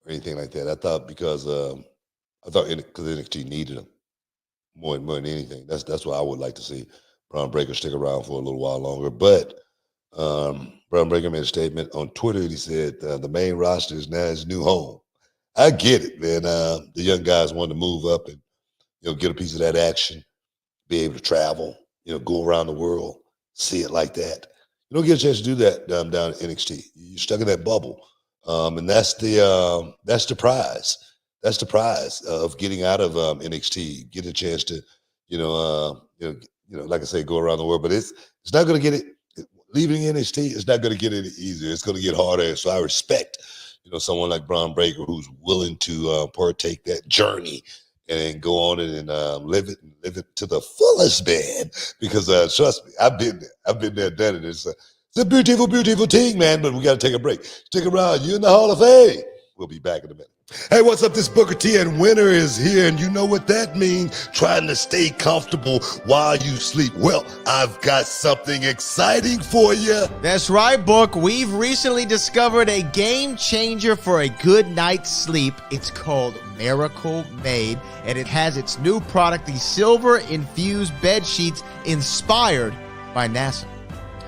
or anything like that. I thought because NXT needed him more than anything. That's why I would like to see Braun Breaker stick around for a little while longer. But Braun Breaker made a statement on Twitter. He said the main roster is now his new home. I get it, man. The young guys want to move up and get a piece of that action, be able to travel, go around the world, see it like that. You don't get a chance to do that down at NXT. You're stuck in that bubble, and that's the prize. That's the prize of getting out of NXT. Get a chance to, like I say, go around the world. But it's not going to get it. Leaving NXT is not going to get any easier. It's going to get harder. So I respect someone like Braun Breaker who's willing to partake that journey and go on it and live it to the fullest, man. Because trust me, I've been there, done it. It's a beautiful, beautiful thing, man. But we got to take a break. Stick around. You're in the Hall of Fame. We'll be back in a minute. Hey, what's up? This Booker T, and winter is here, and you know what that means, trying to stay comfortable while you sleep. Well, I've got something exciting for you. That's right, Book. We've recently discovered a game changer for a good night's sleep. It's called Miracle Made, and it has its new product, the silver-infused bed sheets inspired by NASA.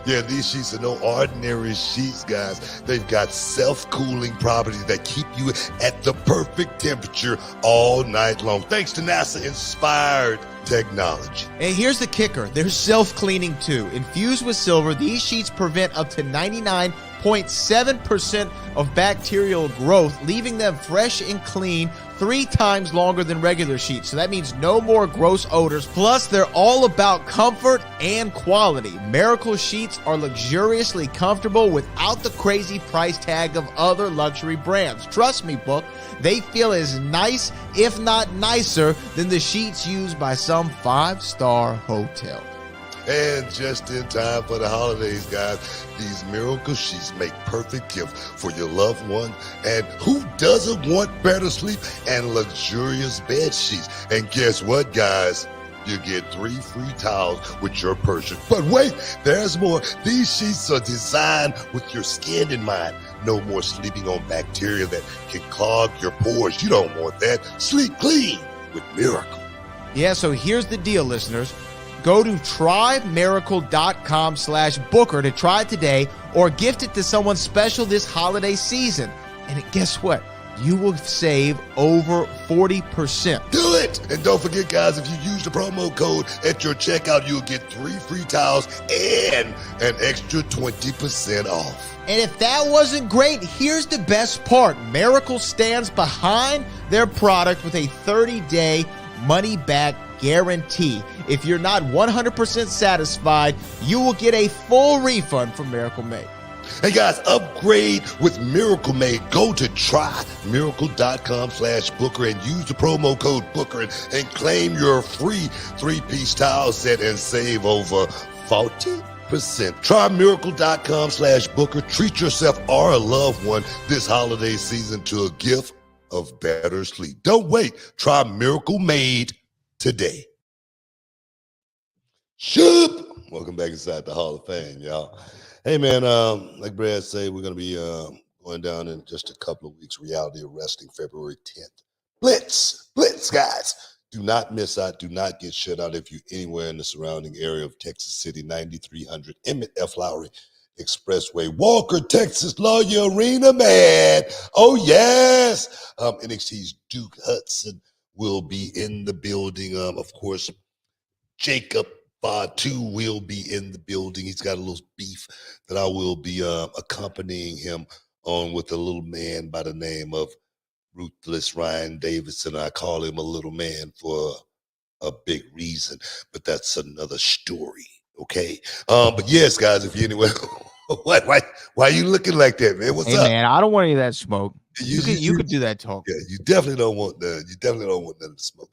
Yeah, these sheets are no ordinary sheets, guys. They've got self-cooling properties that keep you at the perfect temperature all night long, thanks to NASA-inspired technology. And here's the kicker. They're self-cleaning too. Infused with silver, these sheets prevent up to 99.7% of bacterial growth, leaving them fresh and clean 3 times longer than regular sheets. So that means no more gross odors. Plus, they're all about comfort and quality. Miracle sheets are luxuriously comfortable without the crazy price tag of other luxury brands. Trust me, Book, they feel as nice, if not nicer, than the sheets used by some 5-star hotel. And just in time for the holidays, guys, these miracle sheets make perfect gift for your loved one. And who doesn't want better sleep and luxurious bed sheets? And guess what, guys? you get 3 free towels with your purchase. But wait, there's more. These sheets are designed with your skin in mind. No more sleeping on bacteria that can clog your pores. You don't want that. Sleep clean with Miracle. Yeah, so here's the deal, listeners. Go to trymiracle.com/Booker to try it today or gift it to someone special this holiday season. And guess what? You will save over 40%. Do it! And don't forget, guys, if you use the promo code at your checkout, you'll get 3 free towels and an extra 20% off. And if that wasn't great, here's the best part. Miracle stands behind their product with a 30-day money-back guarantee. If you're not 100% satisfied, you will get a full refund from Miracle Made. Hey guys, upgrade with Miracle Made. Go to trymiracle.com/Booker and use the promo code Booker and claim your free 3-piece towel set and save over 40%. Try miracle.com/Booker. Treat yourself or a loved one this holiday season to a gift of better sleep. Don't wait. Try Miracle Made today. Shoop! Welcome back inside the Hall of Fame, y'all. Hey, man, like Brad said, we're going to be going down in just a couple of weeks, Reality of Wrestling, February 10th. Blitz, guys. Do not miss out. Do not get shut out if you're anywhere in the surrounding area of Texas City, 9300 Emmett F. Lowry Expressway, Walker, Texas, Lawyer Arena, man. Oh, yes. NXT's Duke Hudson will be in the building. Of course, Jacob Fatu will be in the building. He's got a little beef that I will be accompanying him on with a little man by the name of Ruthless Ryan Davidson. I call him a little man for a big reason, but that's another story. Okay. But yes, guys, if you anywhere, why are you looking like that, man? What's up? Man, I don't want any of that smoke. You could do that talk. Yeah, you definitely don't want none. You definitely don't want none of the smoke.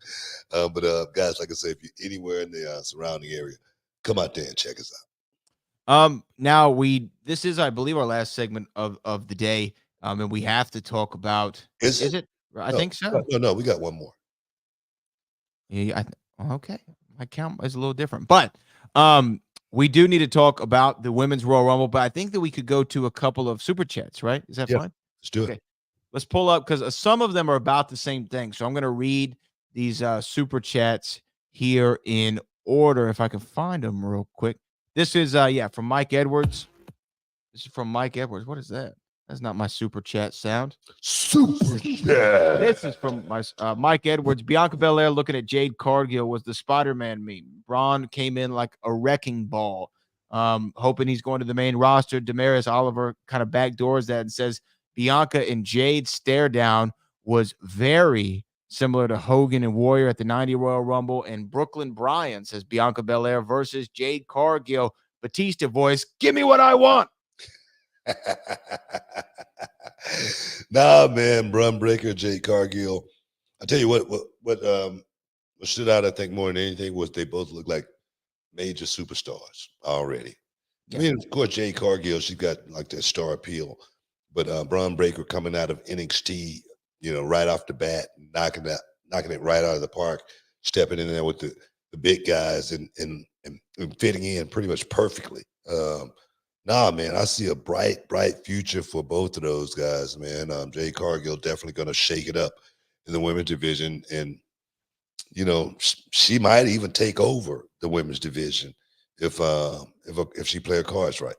But guys, like I said, if you're anywhere in the surrounding area, come out there and check us out. Now this is, I believe, our last segment of the day. And we have to talk about. Is it? I think so. No, we got one more. Yeah, okay. My count is a little different, but we do need to talk about the Women's Royal Rumble. But I think that we could go to a couple of super chats, right? Is that fine? Let's do it. Okay. Let's pull up because some of them are about the same thing. So I'm going to read these super chats here in order if I can find them real quick. This is from Mike Edwards. This is from Mike Edwards. What is that? That's not my super chat sound. Super chat. This is from my Mike Edwards. Bianca Belair looking at Jade Cargill was the Spider-Man meme. Braun came in like a wrecking ball, hoping he's going to the main roster. Damaris Oliver kind of backdoors that and says Bianca and Jade stare down was very similar to Hogan and Warrior at the 90 Royal Rumble. And Brooklyn Bryan says Bianca Belair versus Jade Cargill. Batista voice, give me what I want. Nah, man, Brum Breaker, Jade Cargill. I tell you what stood out, I think, more than anything was they both look like major superstars already. Yeah. I mean, of course, Jade Cargill, she's got like that star appeal. But Bron Breakker coming out of NXT, right off the bat, knocking it right out of the park, stepping in there with the big guys and fitting in pretty much perfectly. Nah, man, I see a bright future for both of those guys, man. Jade Cargill definitely going to shake it up in the women's division, and she might even take over the women's division if she play her cards right.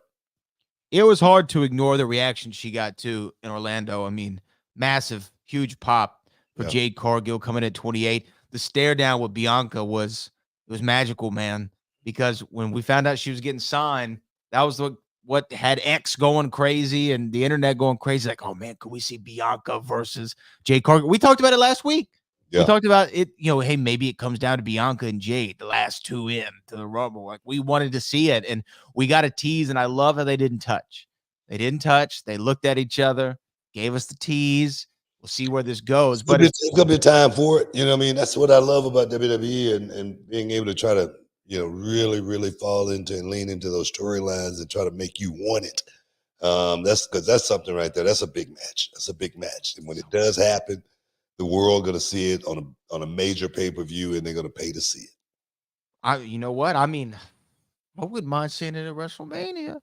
It was hard to ignore the reaction she got to in Orlando. I mean, massive, huge pop for Jade Cargill coming at 28. The stare down with Bianca was magical, man, because when we found out she was getting signed, that was what had X going crazy and the internet going crazy. Like, oh man, could we see Bianca versus Jade Cargill? We talked about it last week. Yeah. We talked about it, hey, maybe it comes down to Bianca and Jade, the last two in to the Rumble. Like, we wanted to see it, and we got a tease, and I love how they didn't touch. They didn't touch. They looked at each other, gave us the tease. We'll see where this goes. But it's going to be time for it. You know what I mean? That's what I love about WWE and being able to try to, really, really fall into and lean into those storylines and try to make you want it. That's something right there. That's a big match. That's a big match. And when it does happen, the world going to see it on a major pay-per-view, and they're going to pay to see it. You know what? I mean, I wouldn't mind seeing it at WrestleMania.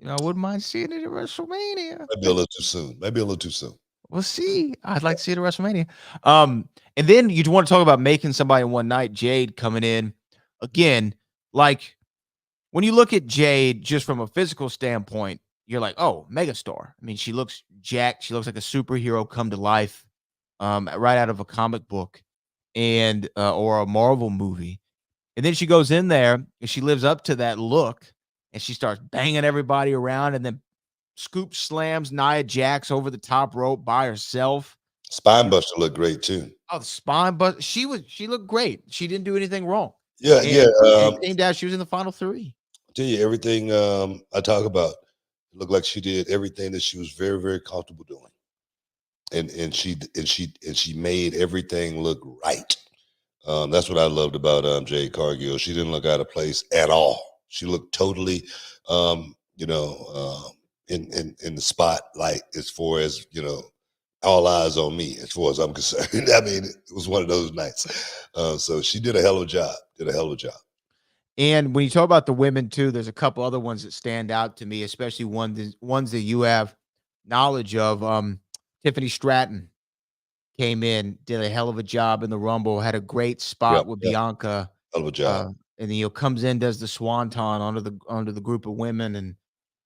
I wouldn't mind seeing it at WrestleMania. Might be a little too soon. Maybe a little too soon. We'll see. I'd like to see it at WrestleMania. And then you want to talk about making somebody in one night. Jade coming in again. Like when you look at Jade just from a physical standpoint, you're like, oh, megastar. I mean, she looks jacked. She looks like a superhero come to life, right out of a comic book and or a Marvel movie. And then she goes in there and she lives up to that look and she starts banging everybody around and then scoop slams Nia Jax over the top rope by herself. Spine Buster looked great too. Oh, the spine, but she looked great. She didn't do anything wrong. Yeah, yeah. And it came down, she was in the final three. I tell you, everything I talk about, it looked like she did everything that she was very, very comfortable doing. And she made everything look right. That's what I loved about Jade Cargill. She didn't look out of place at all. She looked totally in the spotlight as far as, all eyes on me as far as I'm concerned. I mean, it was one of those nights. So she did a hell of a job. And when you talk about the women too, there's a couple other ones that stand out to me, especially ones that you have knowledge of. Tiffany Stratton came in, did a hell of a job in the Rumble, had a great spot with Bianca. Hell of a job. And then comes in, does the swanton under the group of women, and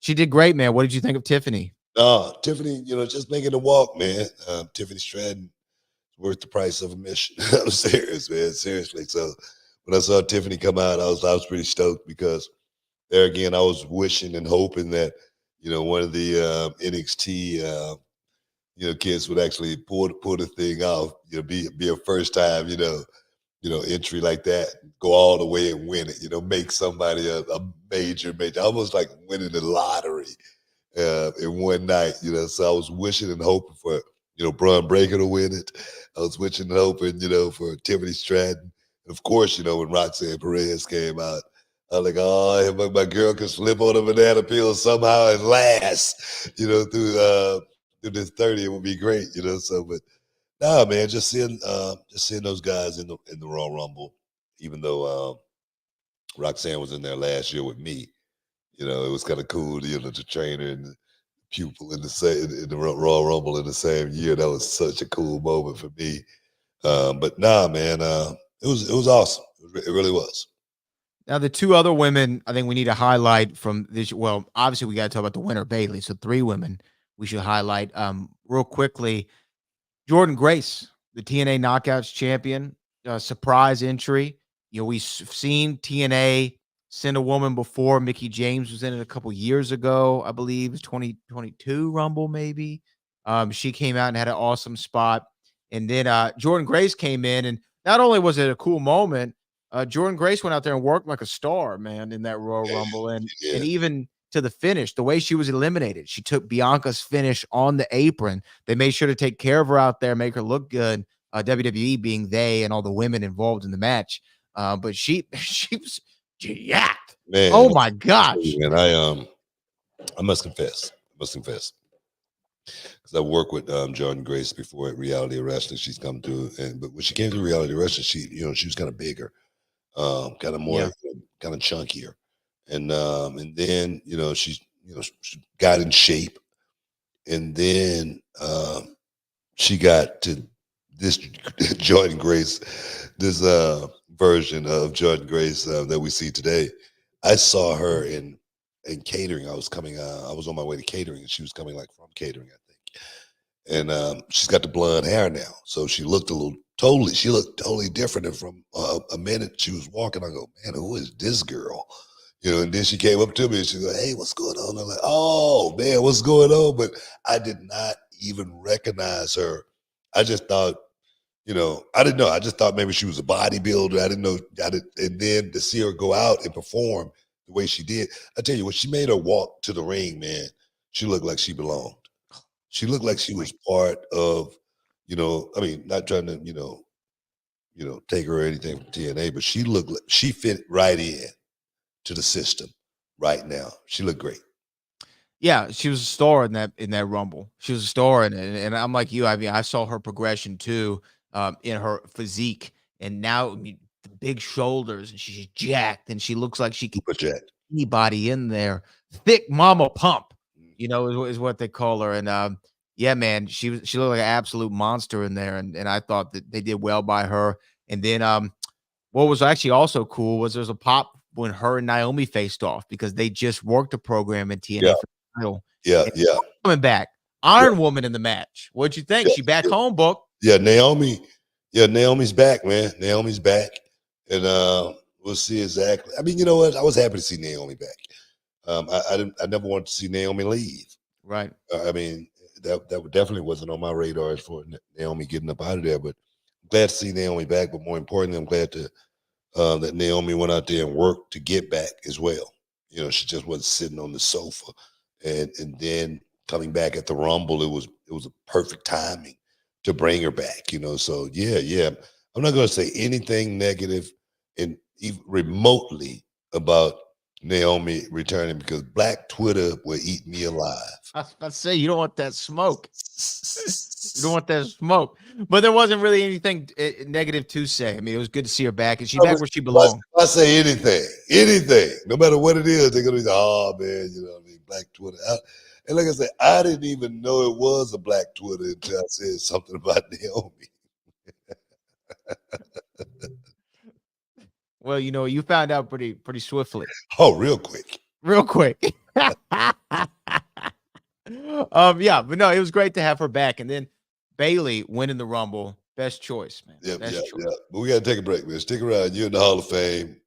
she did great, man. What did you think of Tiffany? Tiffany, just making the walk, man. Tiffany Stratton worth the price of admission. I'm serious, man. Seriously. So when I saw Tiffany come out, I was pretty stoked because there again, I was wishing and hoping that one of the NXT kids would actually pull the thing off. Be a first time entry like that, go all the way and win it. Make somebody a major, almost like winning the lottery in one night. So I was wishing and hoping for Braun Breaker to win it. I was wishing and hoping for Tiffany Stratton. And of course, when Roxanne Perez came out, I was like, oh, if my girl could slip on a banana peel somehow and last, through this 30, it would be great, So, but nah, man, just seeing those guys in the Royal Rumble, even though Roxanne was in there last year with me, it was kind of cool, to train her and the pupil in the Royal Rumble in the same year. That was such a cool moment for me. But nah, man, it was awesome. It really was. Now, the two other women I think we need to highlight from this. Well, obviously, we got to talk about the winner, Bayley. So, three women we should highlight real quickly. Jordan Grace, the TNA Knockouts champion, surprise entry. We've seen TNA send a woman before. Mickie James was in it a couple years ago, I believe. It was 2022 Rumble, maybe. She came out and had an awesome spot. And then Jordan Grace came in, and not only was it a cool moment, Jordan Grace went out there and worked like a star, man, in that Royal Rumble. And even to the finish, the way she was eliminated, she took Bianca's finish on the apron. They made sure to take care of her out there, make her look good. WWE being they and all the women involved in the match. But she was jacked. Man, oh my gosh. And I must confess, because I worked with Jordan Grace before at Reality Wrestling. She's come to, but when she came to Reality Wrestling, she was kind of bigger, kind of more, kind of chunkier, and then she got in shape, and then she got to this Jordan Grace, this version of Jordan Grace that we see today. I saw her in catering. I was on my way to catering, and she was coming like from catering, I think. And she's got the blonde hair now, so she looked totally different. And from a minute she was walking, I go, man, who is this girl? And then she came up to me and she goes, hey, what's going on? I'm like, oh man, what's going on? But I did not even recognize her. I just thought, I didn't know. I just thought maybe she was a bodybuilder. I didn't know. And then to see her go out and perform the way she did, I tell you, when she made her walk to the ring, man, she looked like she belonged. She looked like she was part of, I mean, not trying to, take her or anything from TNA, but she looked like she fit right in to the system right now. She looked great. Yeah, she was a star in that Rumble. She was a star in it, and I'm like you. I mean, I saw her progression too in her physique, and now the big shoulders, and she's jacked, and she looks like she can Super Jack. anybody in there. Thick mama pump, is what they call her. And yeah, man, she looked like an absolute monster in there. And I thought that they did well by her. And then what was actually also cool was there's a pop when her and Naomi faced off because they just worked a program in TNA for the title. Yeah, And yeah. Coming back. Iron Woman in the match. What'd you think? She back home, Book. Yeah, Naomi's back, man. Naomi's back. And we'll see exactly. I mean, you know what? I was happy to see Naomi back. I never wanted to see Naomi leave. Right. I mean, that definitely wasn't on my radar as for Naomi getting up out of there. But I'm glad to see Naomi back. But more importantly, I'm glad that Naomi went out there and worked to get back as well. You know, she just wasn't sitting on the sofa. And then coming back at the Rumble, it was a perfect timing to bring her back. You know, so yeah. I'm not going to say anything negative and even remotely about Naomi returning because Black Twitter will eat me alive. I was about to say, you don't want that smoke. You don't want that smoke. But there wasn't really anything negative to say. I mean, it was good to see her back, and she's back where she belongs. If I say anything, no matter what it is, they're going to be like, oh, man, you know what I mean, Black Twitter. And like I said, I didn't even know it was a Black Twitter until I said something about Naomi. Well, you found out pretty swiftly. Oh, real quick. Real quick. Yeah, but no, it was great to have her back. And then Bailey winning the Rumble. Best choice, man. Yeah. Choice. But we got to take a break, man. Stick around. You're in the Hall of Fame.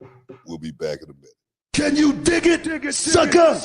We'll be back in a minute. Can you dig it, sucker?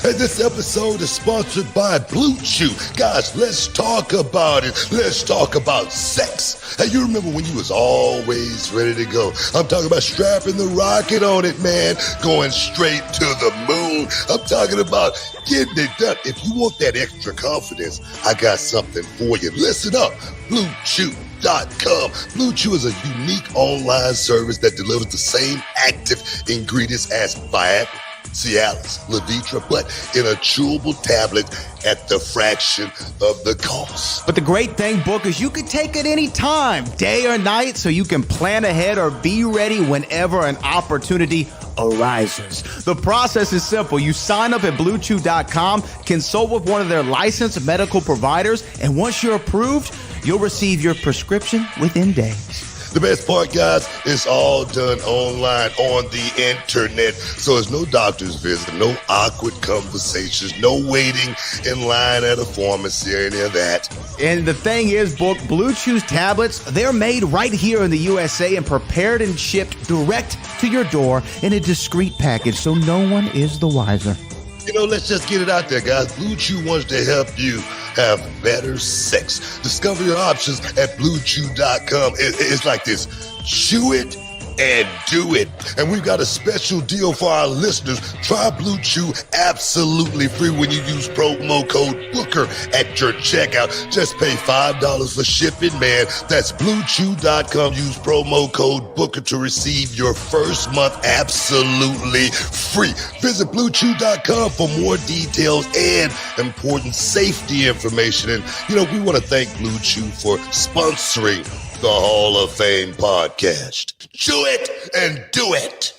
And this episode is sponsored by Blue Chew. Guys, let's talk about it. Let's talk about sex. Hey, you remember when you was always ready to go? I'm talking about strapping the rocket on it, man. Going straight to the moon. I'm talking about getting it done. If you want that extra confidence, I got something for you. Listen up. BlueChew.com. Blue Chew is a unique online service that delivers the same active ingredients as Viagra, Cialis, Levitra, but in a chewable tablet at the fraction of the cost. But the great thing, Book, is you can take it any time, day or night, so you can plan ahead or be ready whenever an opportunity arises. The process is simple. You sign up at BlueChew.com, consult with one of their licensed medical providers, and once you're approved, you'll receive your prescription within days. The best part, guys, it's all done online on the internet. So there's no doctor's visit, no awkward conversations, no waiting in line at a pharmacy or any of that. And the thing is, Book, Blue Chew's tablets, they're made right here in the USA and prepared and shipped direct to your door in a discreet package, so no one is the wiser. You know, let's just get it out there, guys. Blue Chew wants to help you have better sex. Discover your options at BlueChew.com. It's like this. Chew it and do it. And we've got a special deal for our listeners. Try Blue Chew absolutely free when you use promo code Booker at your checkout. Just pay $5 for shipping, man. That's BlueChew.com. Use promo code Booker to receive your first month absolutely free. Visit BlueChew.com for more details and important safety information. And, we want to thank Blue Chew for sponsoring the Hall of Fame podcast. Chew it and do it.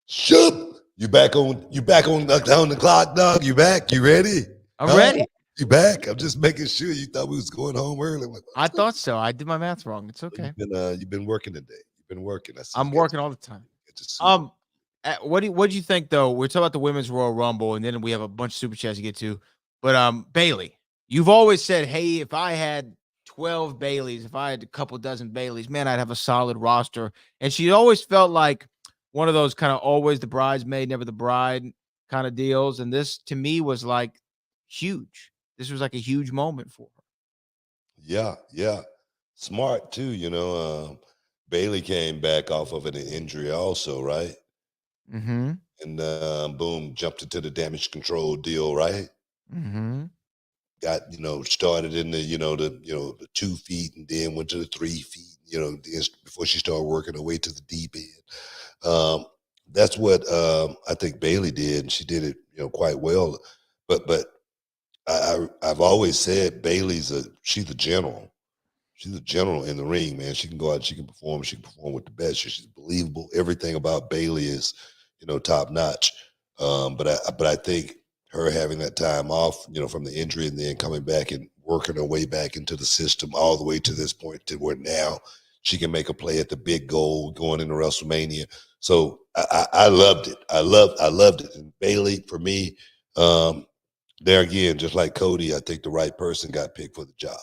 Shoop. You back on the clock, dog? You back? You ready? I'm ready. You back? I'm just making sure you thought we was going home early. I thought so. I did my math wrong. It's okay. You've been working today. You've been working. I'm working all the time. What do you think though? We're talking about the Women's Royal Rumble, and then we have a bunch of super chats to get to. But Bailey, you've always said, hey, if I had 12 Baileys, if I had a couple dozen Baileys, man, I'd have a solid roster. And she always felt like one of those kind of always the bridesmaid, never the bride kind of deals. And this to me was like huge. This was like a huge moment for her. Yeah. Smart too, Bailey came back off of an injury also, right? Mm-hmm. And boom, jumped into the damage control deal, right? Mm-hmm. Got, started in the 2 feet and then went to the 3 feet, before she started working her way to the deep end. That's what I think Bailey did, and she did it, quite well. But I've always said she's a general. she's a general in the ring, man. She can go out, she can perform with the best. She's believable. Everything about Bailey is, top notch. But I think her having that time off, from the injury and then coming back and working her way back into the system all the way to this point to where now she can make a play at the big goal going into WrestleMania. So I loved it. I loved it. And Bailey, for me, there again, just like Cody, I think the right person got picked for the job.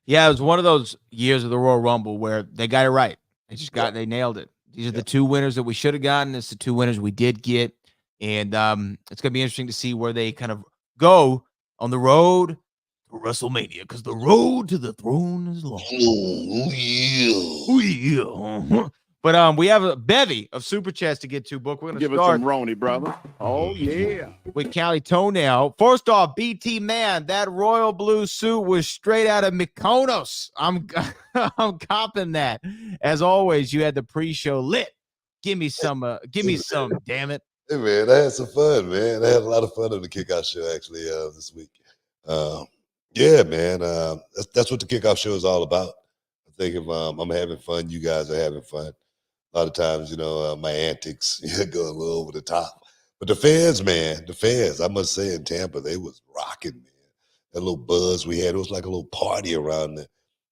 Yeah, it was one of those years of the Royal Rumble where they got it right. They nailed it. These are the two winners that we should have gotten. It's the two winners we did get. And it's going to be interesting to see where they kind of go on the road to WrestleMania, because the road to the throne is long. Oh, yeah. Oh, yeah. But we have a bevy of super chats to get to, Book. We're going to start Give us some Roni, brother. Oh, yeah. with Callie Toenail. First off, BT Man, that royal blue suit was straight out of Mykonos. I'm copping that. As always, you had the pre-show lit. Give me some, damn it. Hey, man, I had some fun, man. I had a lot of fun on the kickoff show, actually, this week. Yeah, man, that's what the kickoff show is all about. I think if I'm having fun, you guys are having fun. A lot of times, my antics go a little over the top. But the fans, I must say, in Tampa, they was rocking, man. That little buzz we had, it was like a little party around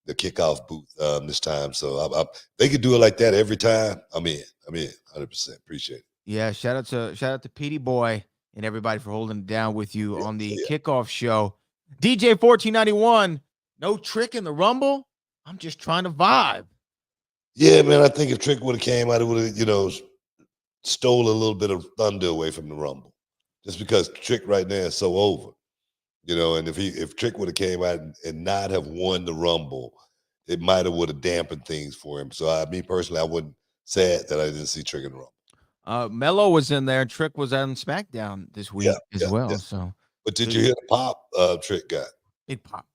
the kickoff booth this time. So they could do it like that every time. I'm in 100%. Appreciate it. Yeah, shout out to Petey Boy and everybody for holding it down with you on the kickoff show. DJ 1491, no Trick in the Rumble. I'm just trying to vibe. Yeah, man, I think if Trick would have came out, it would have, stole a little bit of thunder away from the Rumble. Just because Trick right now is so over, and if Trick would have came out and not have won the Rumble, it might have would have dampened things for him. So me personally, I wasn't sad that I didn't see Trick in the Rumble. Mello was in there. Trick was on SmackDown this week as well. Yeah. So, but did you hear the pop Trick got? Big pop.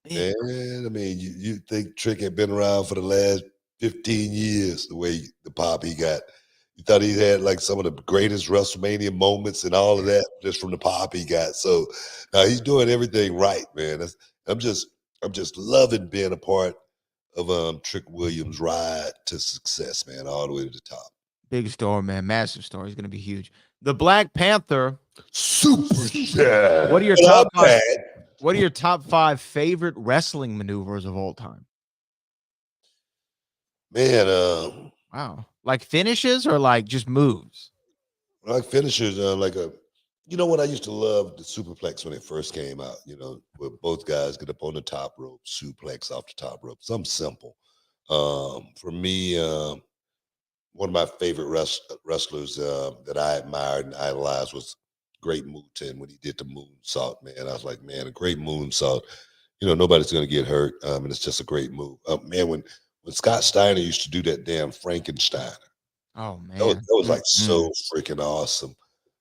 Man, I mean, you think Trick had been around for the last 15 years, the way the pop he got. You thought he had like some of the greatest WrestleMania moments and all of that just from the pop he got. So now he's doing everything right, man. I'm just loving being a part of Trick Williams' ride to success, man, all the way to the top. Big story, man. Massive story. He's going to be huge. The Black Panther. Super chat. What are your top 5 favorite wrestling maneuvers of all time? Man, wow. Like finishes or like just moves? Like finishes, what I used to love the superplex when it first came out, where both guys get up on the top rope, suplex off the top rope. Something simple. For me, one of my favorite wrestlers that I admired and idolized was Great Muta when he did the moonsault, man. I was like, man, a great moonsault. Nobody's going to get hurt, and it's just a great move. Man, when Scott Steiner used to do that damn Frankensteiner. Oh, man. That was like so freaking awesome.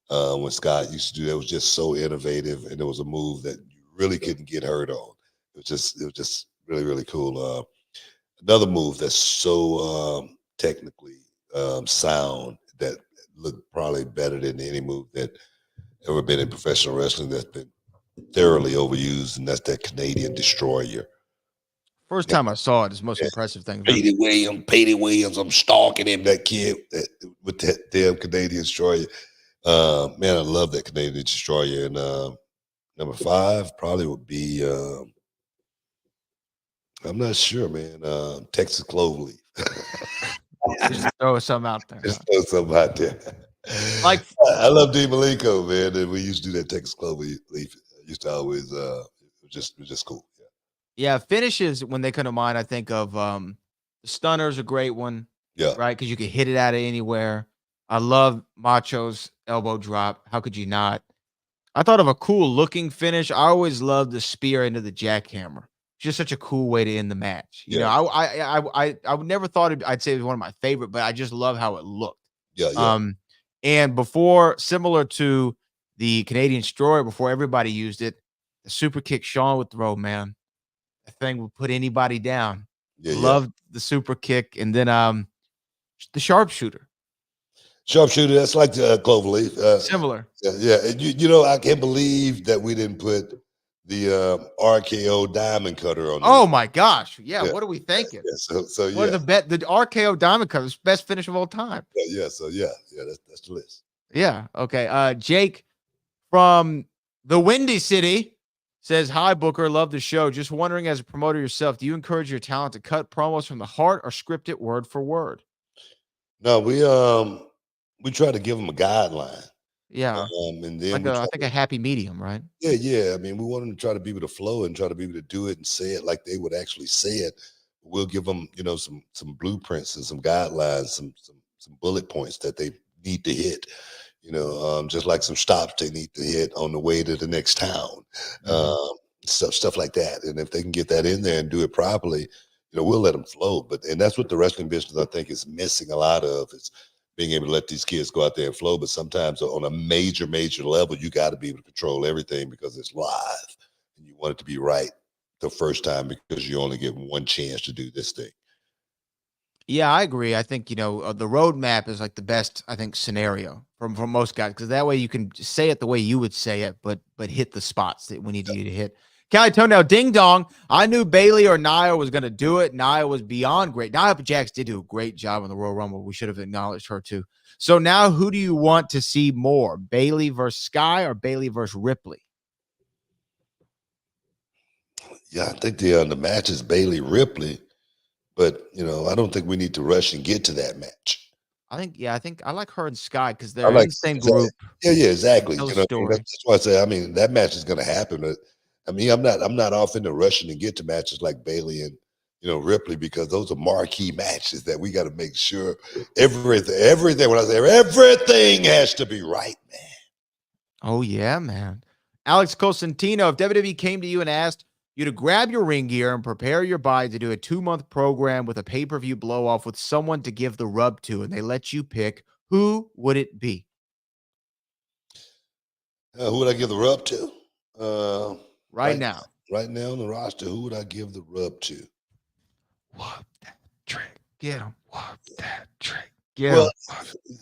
When Scott used to do that, it was just so innovative, and it was a move that you really couldn't get hurt on. It was just really, really cool. Another move that's so technically sound that looked probably better than any move that ever been in professional wrestling that's been thoroughly overused, and that's that Canadian Destroyer. First time I saw it, it's the most impressive thing. Petey Williams, I'm stalking him, that kid with that damn Canadian Destroyer. Man, I love that Canadian Destroyer. And number 5 probably would be, I'm not sure, man, Texas Cloverleaf. Just throw something out there. Just throw something out there. Like I love D. Malenko, man, and we used to do that Texas Cloverleaf. Used to always, it was just cool. Yeah, finishes when they come to mind, I think of the Stunner's a great one. Yeah. Right? Because you can hit it out of anywhere. I love Macho's elbow drop. How could you not? I thought of a cool looking finish. I always loved the spear into the jackhammer. Just such a cool way to end the match. You know, I would never thought I'd say it was one of my favorite, but I just love how it looked. Yeah. And before, similar to the Canadian Destroyer, before everybody used it, the super kick Shawn would throw, man. That thing would put anybody down. Loved the super kick. And then the sharpshooter. Sharpshooter, that's like the Cloverleaf. Similar. Yeah. And I can't believe that we didn't put the RKO diamond cutter on the Oh my gosh. Yeah. yeah, What are we thinking? yeah. So What are yeah, the RKO Diamond Cutter, best finish of all time? yeah. So yeah. That's the list. Yeah. Okay. Jake from the Windy City says, "Hi Booker, love the show. Just wondering, as a promoter yourself, do you encourage your talent to cut promos from the heart or script it word for word?" No, we try to give them a guideline, Yeah. and then Like we a, I try think to a happy medium, right? yeah. I mean, we want them to try to be able to flow and try to be able to do it and say it like they would actually say it. We'll give them, some blueprints and some guidelines, some bullet points that they need to hit. Just like some stops they need to hit on the way to the next town, Mhm. stuff like that. And if they can get that in there and do it properly, we'll let them flow. And that's what the wrestling business I think is missing a lot of is being able to let these kids go out there and flow. But sometimes on a major level, you got to be able to control everything because it's live, and you want it to be right the first time because you only get one chance to do this thing. Yeah, I agree. I think the roadmap is like the best, I think, scenario for most guys, because that way you can just say it the way you would say it, but hit the spots that we need you to hit. Cali Toenail, ding dong. I knew Bailey or Nia was going to do it. Nia was beyond great. Nia Jax did do a great job in the Royal Rumble. We should have acknowledged her too. So now, who do you want to see more, Bailey versus Sky or Bailey versus Ripley? Yeah, I think the match is Bailey Ripley, but I don't think we need to rush and get to that match. I think I like her and Sky because I they're in like the same exactly. group. Yeah, They exactly. tell a I mean, story. that's why I say, I mean, that match is gonna happen. But I mean, I'm not off into rushing to get to matches like Bailey and Ripley because those are marquee matches that we got to make sure everything. When I say everything has to be right, man. Oh yeah, man. Alex Cosentino, if WWE came to you and asked you to grab your ring gear and prepare your body to do a 2-month program with a pay-per-view blow off with someone to give the rub to, and they let you pick, who would it be? Who would I give the rub to? Uh, Right right, now. right now on the roster, who would I give the rub to? Whoop that trick. Get him. Whoop that trick. Get Well,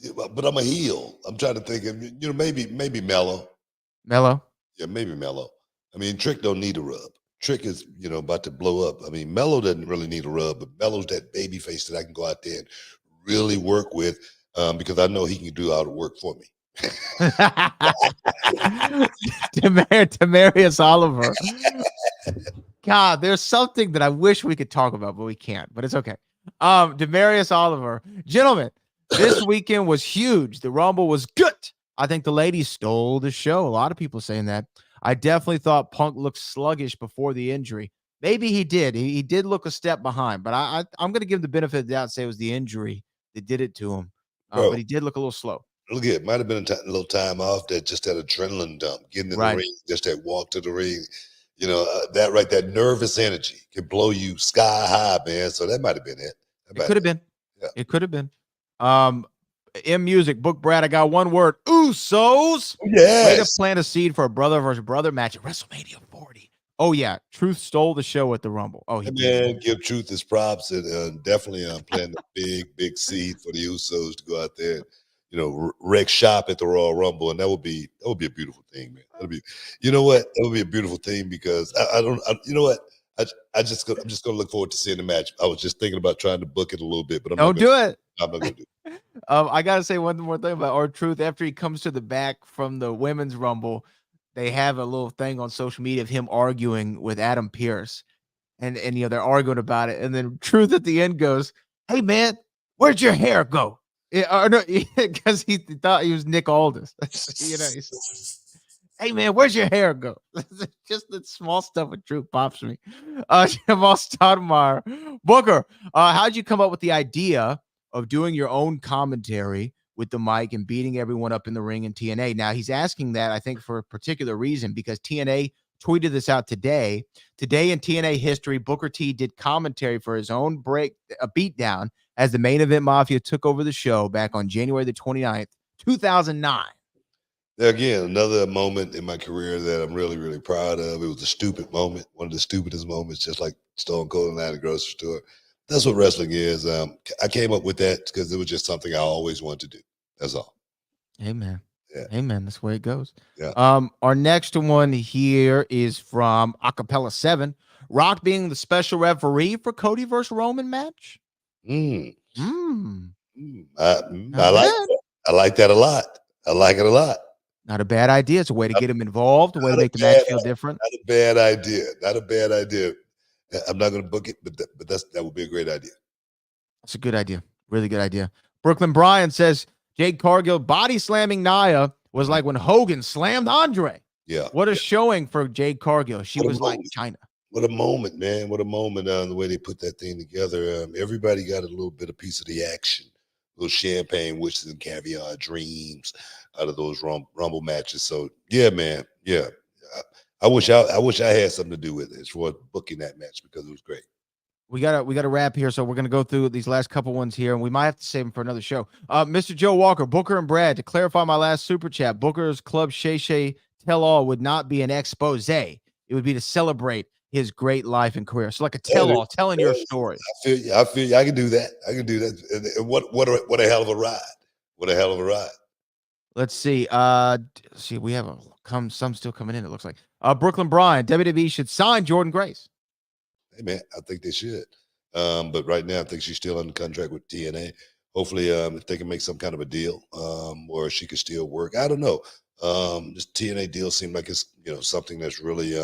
him. but I'm a heel. I'm trying to think of maybe Mello. Mello. Yeah, maybe Mello. I mean, Trick don't need a rub. Trick is, about to blow up. I mean, Mello doesn't really need a rub, but Mello's that baby face that I can go out there and really work with because I know he can do all the work for me. Demarius Oliver. God, there's something that I wish we could talk about, but we can't. But it's okay. Demarius Oliver, gentlemen, this weekend was huge. The Rumble was good. I think the ladies stole the show. A lot of people saying that. I definitely thought Punk looked sluggish before the injury. Maybe he did. He did look a step behind, but I'm going to give him the benefit of the doubt and say it was the injury that did it to him. Bro, But he did look a little slow. look at it. Might have been a little time off just that adrenaline dump, getting in the Right. ring, just that walk to the ring. That nervous energy can blow you sky high, man. So that might have been it. It could have been. Yeah. It could have been. In music, book Brad, I got one word. Usos. Way to Yes. plant a seed for a brother versus brother match at WrestleMania 40. Oh, yeah. Truth stole the show at the Rumble. Oh, he And did. man, give Truth his props and definitely planting a big seed for the Usos to go out there and wreck shop at the Royal Rumble, and that would be a beautiful thing, man. That'll be, that would be a beautiful thing because you know what, I'm just gonna look forward to seeing the match. I was just thinking about trying to book it a little bit, but Don't do it. I'm not gonna do it. I gotta say one more thing about R-Truth. After he comes to the back from the women's Rumble, they have a little thing on social media of him arguing with Adam Pearce, and they're arguing about it, and then Truth at the end goes, "Hey man, where'd your hair go?" Because he thought he was Nick Aldis. He's, "Hey man, where's your hair go?" Just the small stuff with Truth pops me. Jamal Stoudemire, Booker, how'd you come up with the idea of doing your own commentary with the mic and beating everyone up in the ring in TNA? Now he's asking that, I think, for a particular reason, because TNA tweeted this out today. Today in TNA history, Booker T did commentary for his own a beatdown as the Main Event Mafia took over the show back on January the 29th, 2009. Again, another moment in my career that I'm really, really proud of. It was a stupid moment, one of the stupidest moments, just like Stone Cold and I at the grocery store. That's what wrestling is. I came up with that because it was just something I always wanted to do. That's all. Amen. Hey man, that's the way it goes. Yeah. Our next one here is from Acapella 7. Rock being the special referee for Cody versus Roman match. Mm. Mm, I not like bad. that. I like that a lot. I like it a lot. Not a bad idea. It's a way to get him involved, a way to Not a make the match bad feel different. Not a bad idea. Not a bad idea. I'm not going to book it, but that would be a great idea. That's a good idea. Really good idea. Brooklyn Bryan says Jade Cargill body slamming Nia was like when Hogan slammed Andre. Yeah. What a yeah. showing for Jade Cargill. She What a was like moment. China. What a moment, man. What a moment the way they put that thing together. Everybody got a little bit of piece of the action. Little champagne wishes and caviar dreams out of those rumble matches. So yeah, man. Yeah. I wish I had something to do with it as far as booking that match because it was great. We gotta wrap here, so we're gonna go through these last couple ones here, and we might have to save them for another show. Mr. Joe Walker, Booker and Brad, to clarify my last super chat, Booker's Club Shay Shay Tell All would not be an expose. It would be to celebrate his great life and career. So like a tell all, telling your story. I feel you. I can do that. I can do that. And what a hell of a ride. What a hell of a ride. Let's see. See, we have some still coming in, it looks like. Brooklyn Bryan, WWE should sign Jordan Grace. Hey man, I think they should. But right now I think she's still under contract with TNA. Hopefully, if they can make some kind of a deal, or she could still work. I don't know. This TNA deal seemed like it's something that's really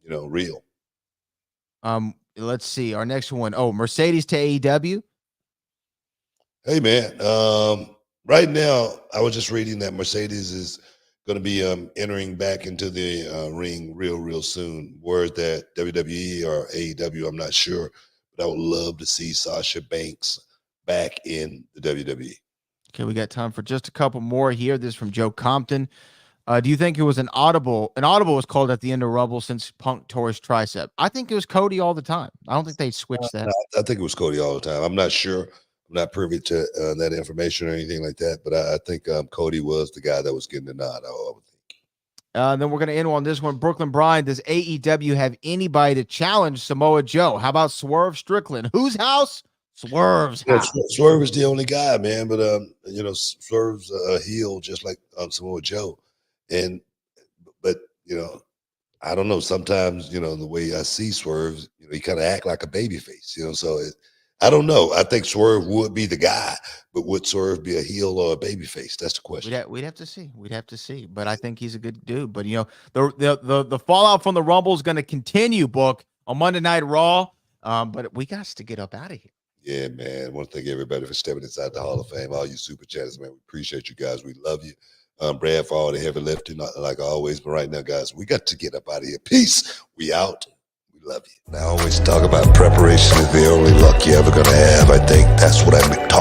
real. Let's see. Our next one. Oh, Mercedes to AEW. Hey man, right now I was just reading that Mercedes is going to be entering back into the ring real soon. Word that WWE or AEW, I'm not sure, but I would love to see Sasha Banks back in the WWE. Okay, we got time for just a couple more here. This is from Joe Compton. Do you think it was an audible? An audible was called at the end of Rumble since Punk tore his tricep. I think it was Cody all the time. I don't think they switched that. I think it was Cody all the time. I'm not sure. I'm not privy to that information or anything like that, but I think Cody was the guy that was getting the nod. I would think. Then we're going to end on this one. Brooklyn Bryan, does AEW have anybody to challenge Samoa Joe? How about Swerve Strickland? Whose house? Swerve's house. Swerve is the only guy, man. But Swerve's a heel just like Samoa Joe, but I don't know. Sometimes the way I see Swerve, he kind of act like a baby face, So I don't know. I think Swerve would be the guy, but would Swerve be a heel or a baby face? That's the question. We'd have to see. We'd have to see. But I think he's a good dude. But the fallout from the Rumble is going to continue, Book, on Monday Night Raw. But we got to get up out of here. Yeah, man. I want to thank everybody for stepping inside the Hall of Fame. All you super chatters, man. We appreciate you guys. We love you. Brad for all the heavy lifting, like always. But right now, guys, we got to get up out of here. Peace. We out. We love you. I always talk about preparation is the only luck you're ever going to have. I think that's what I'm talking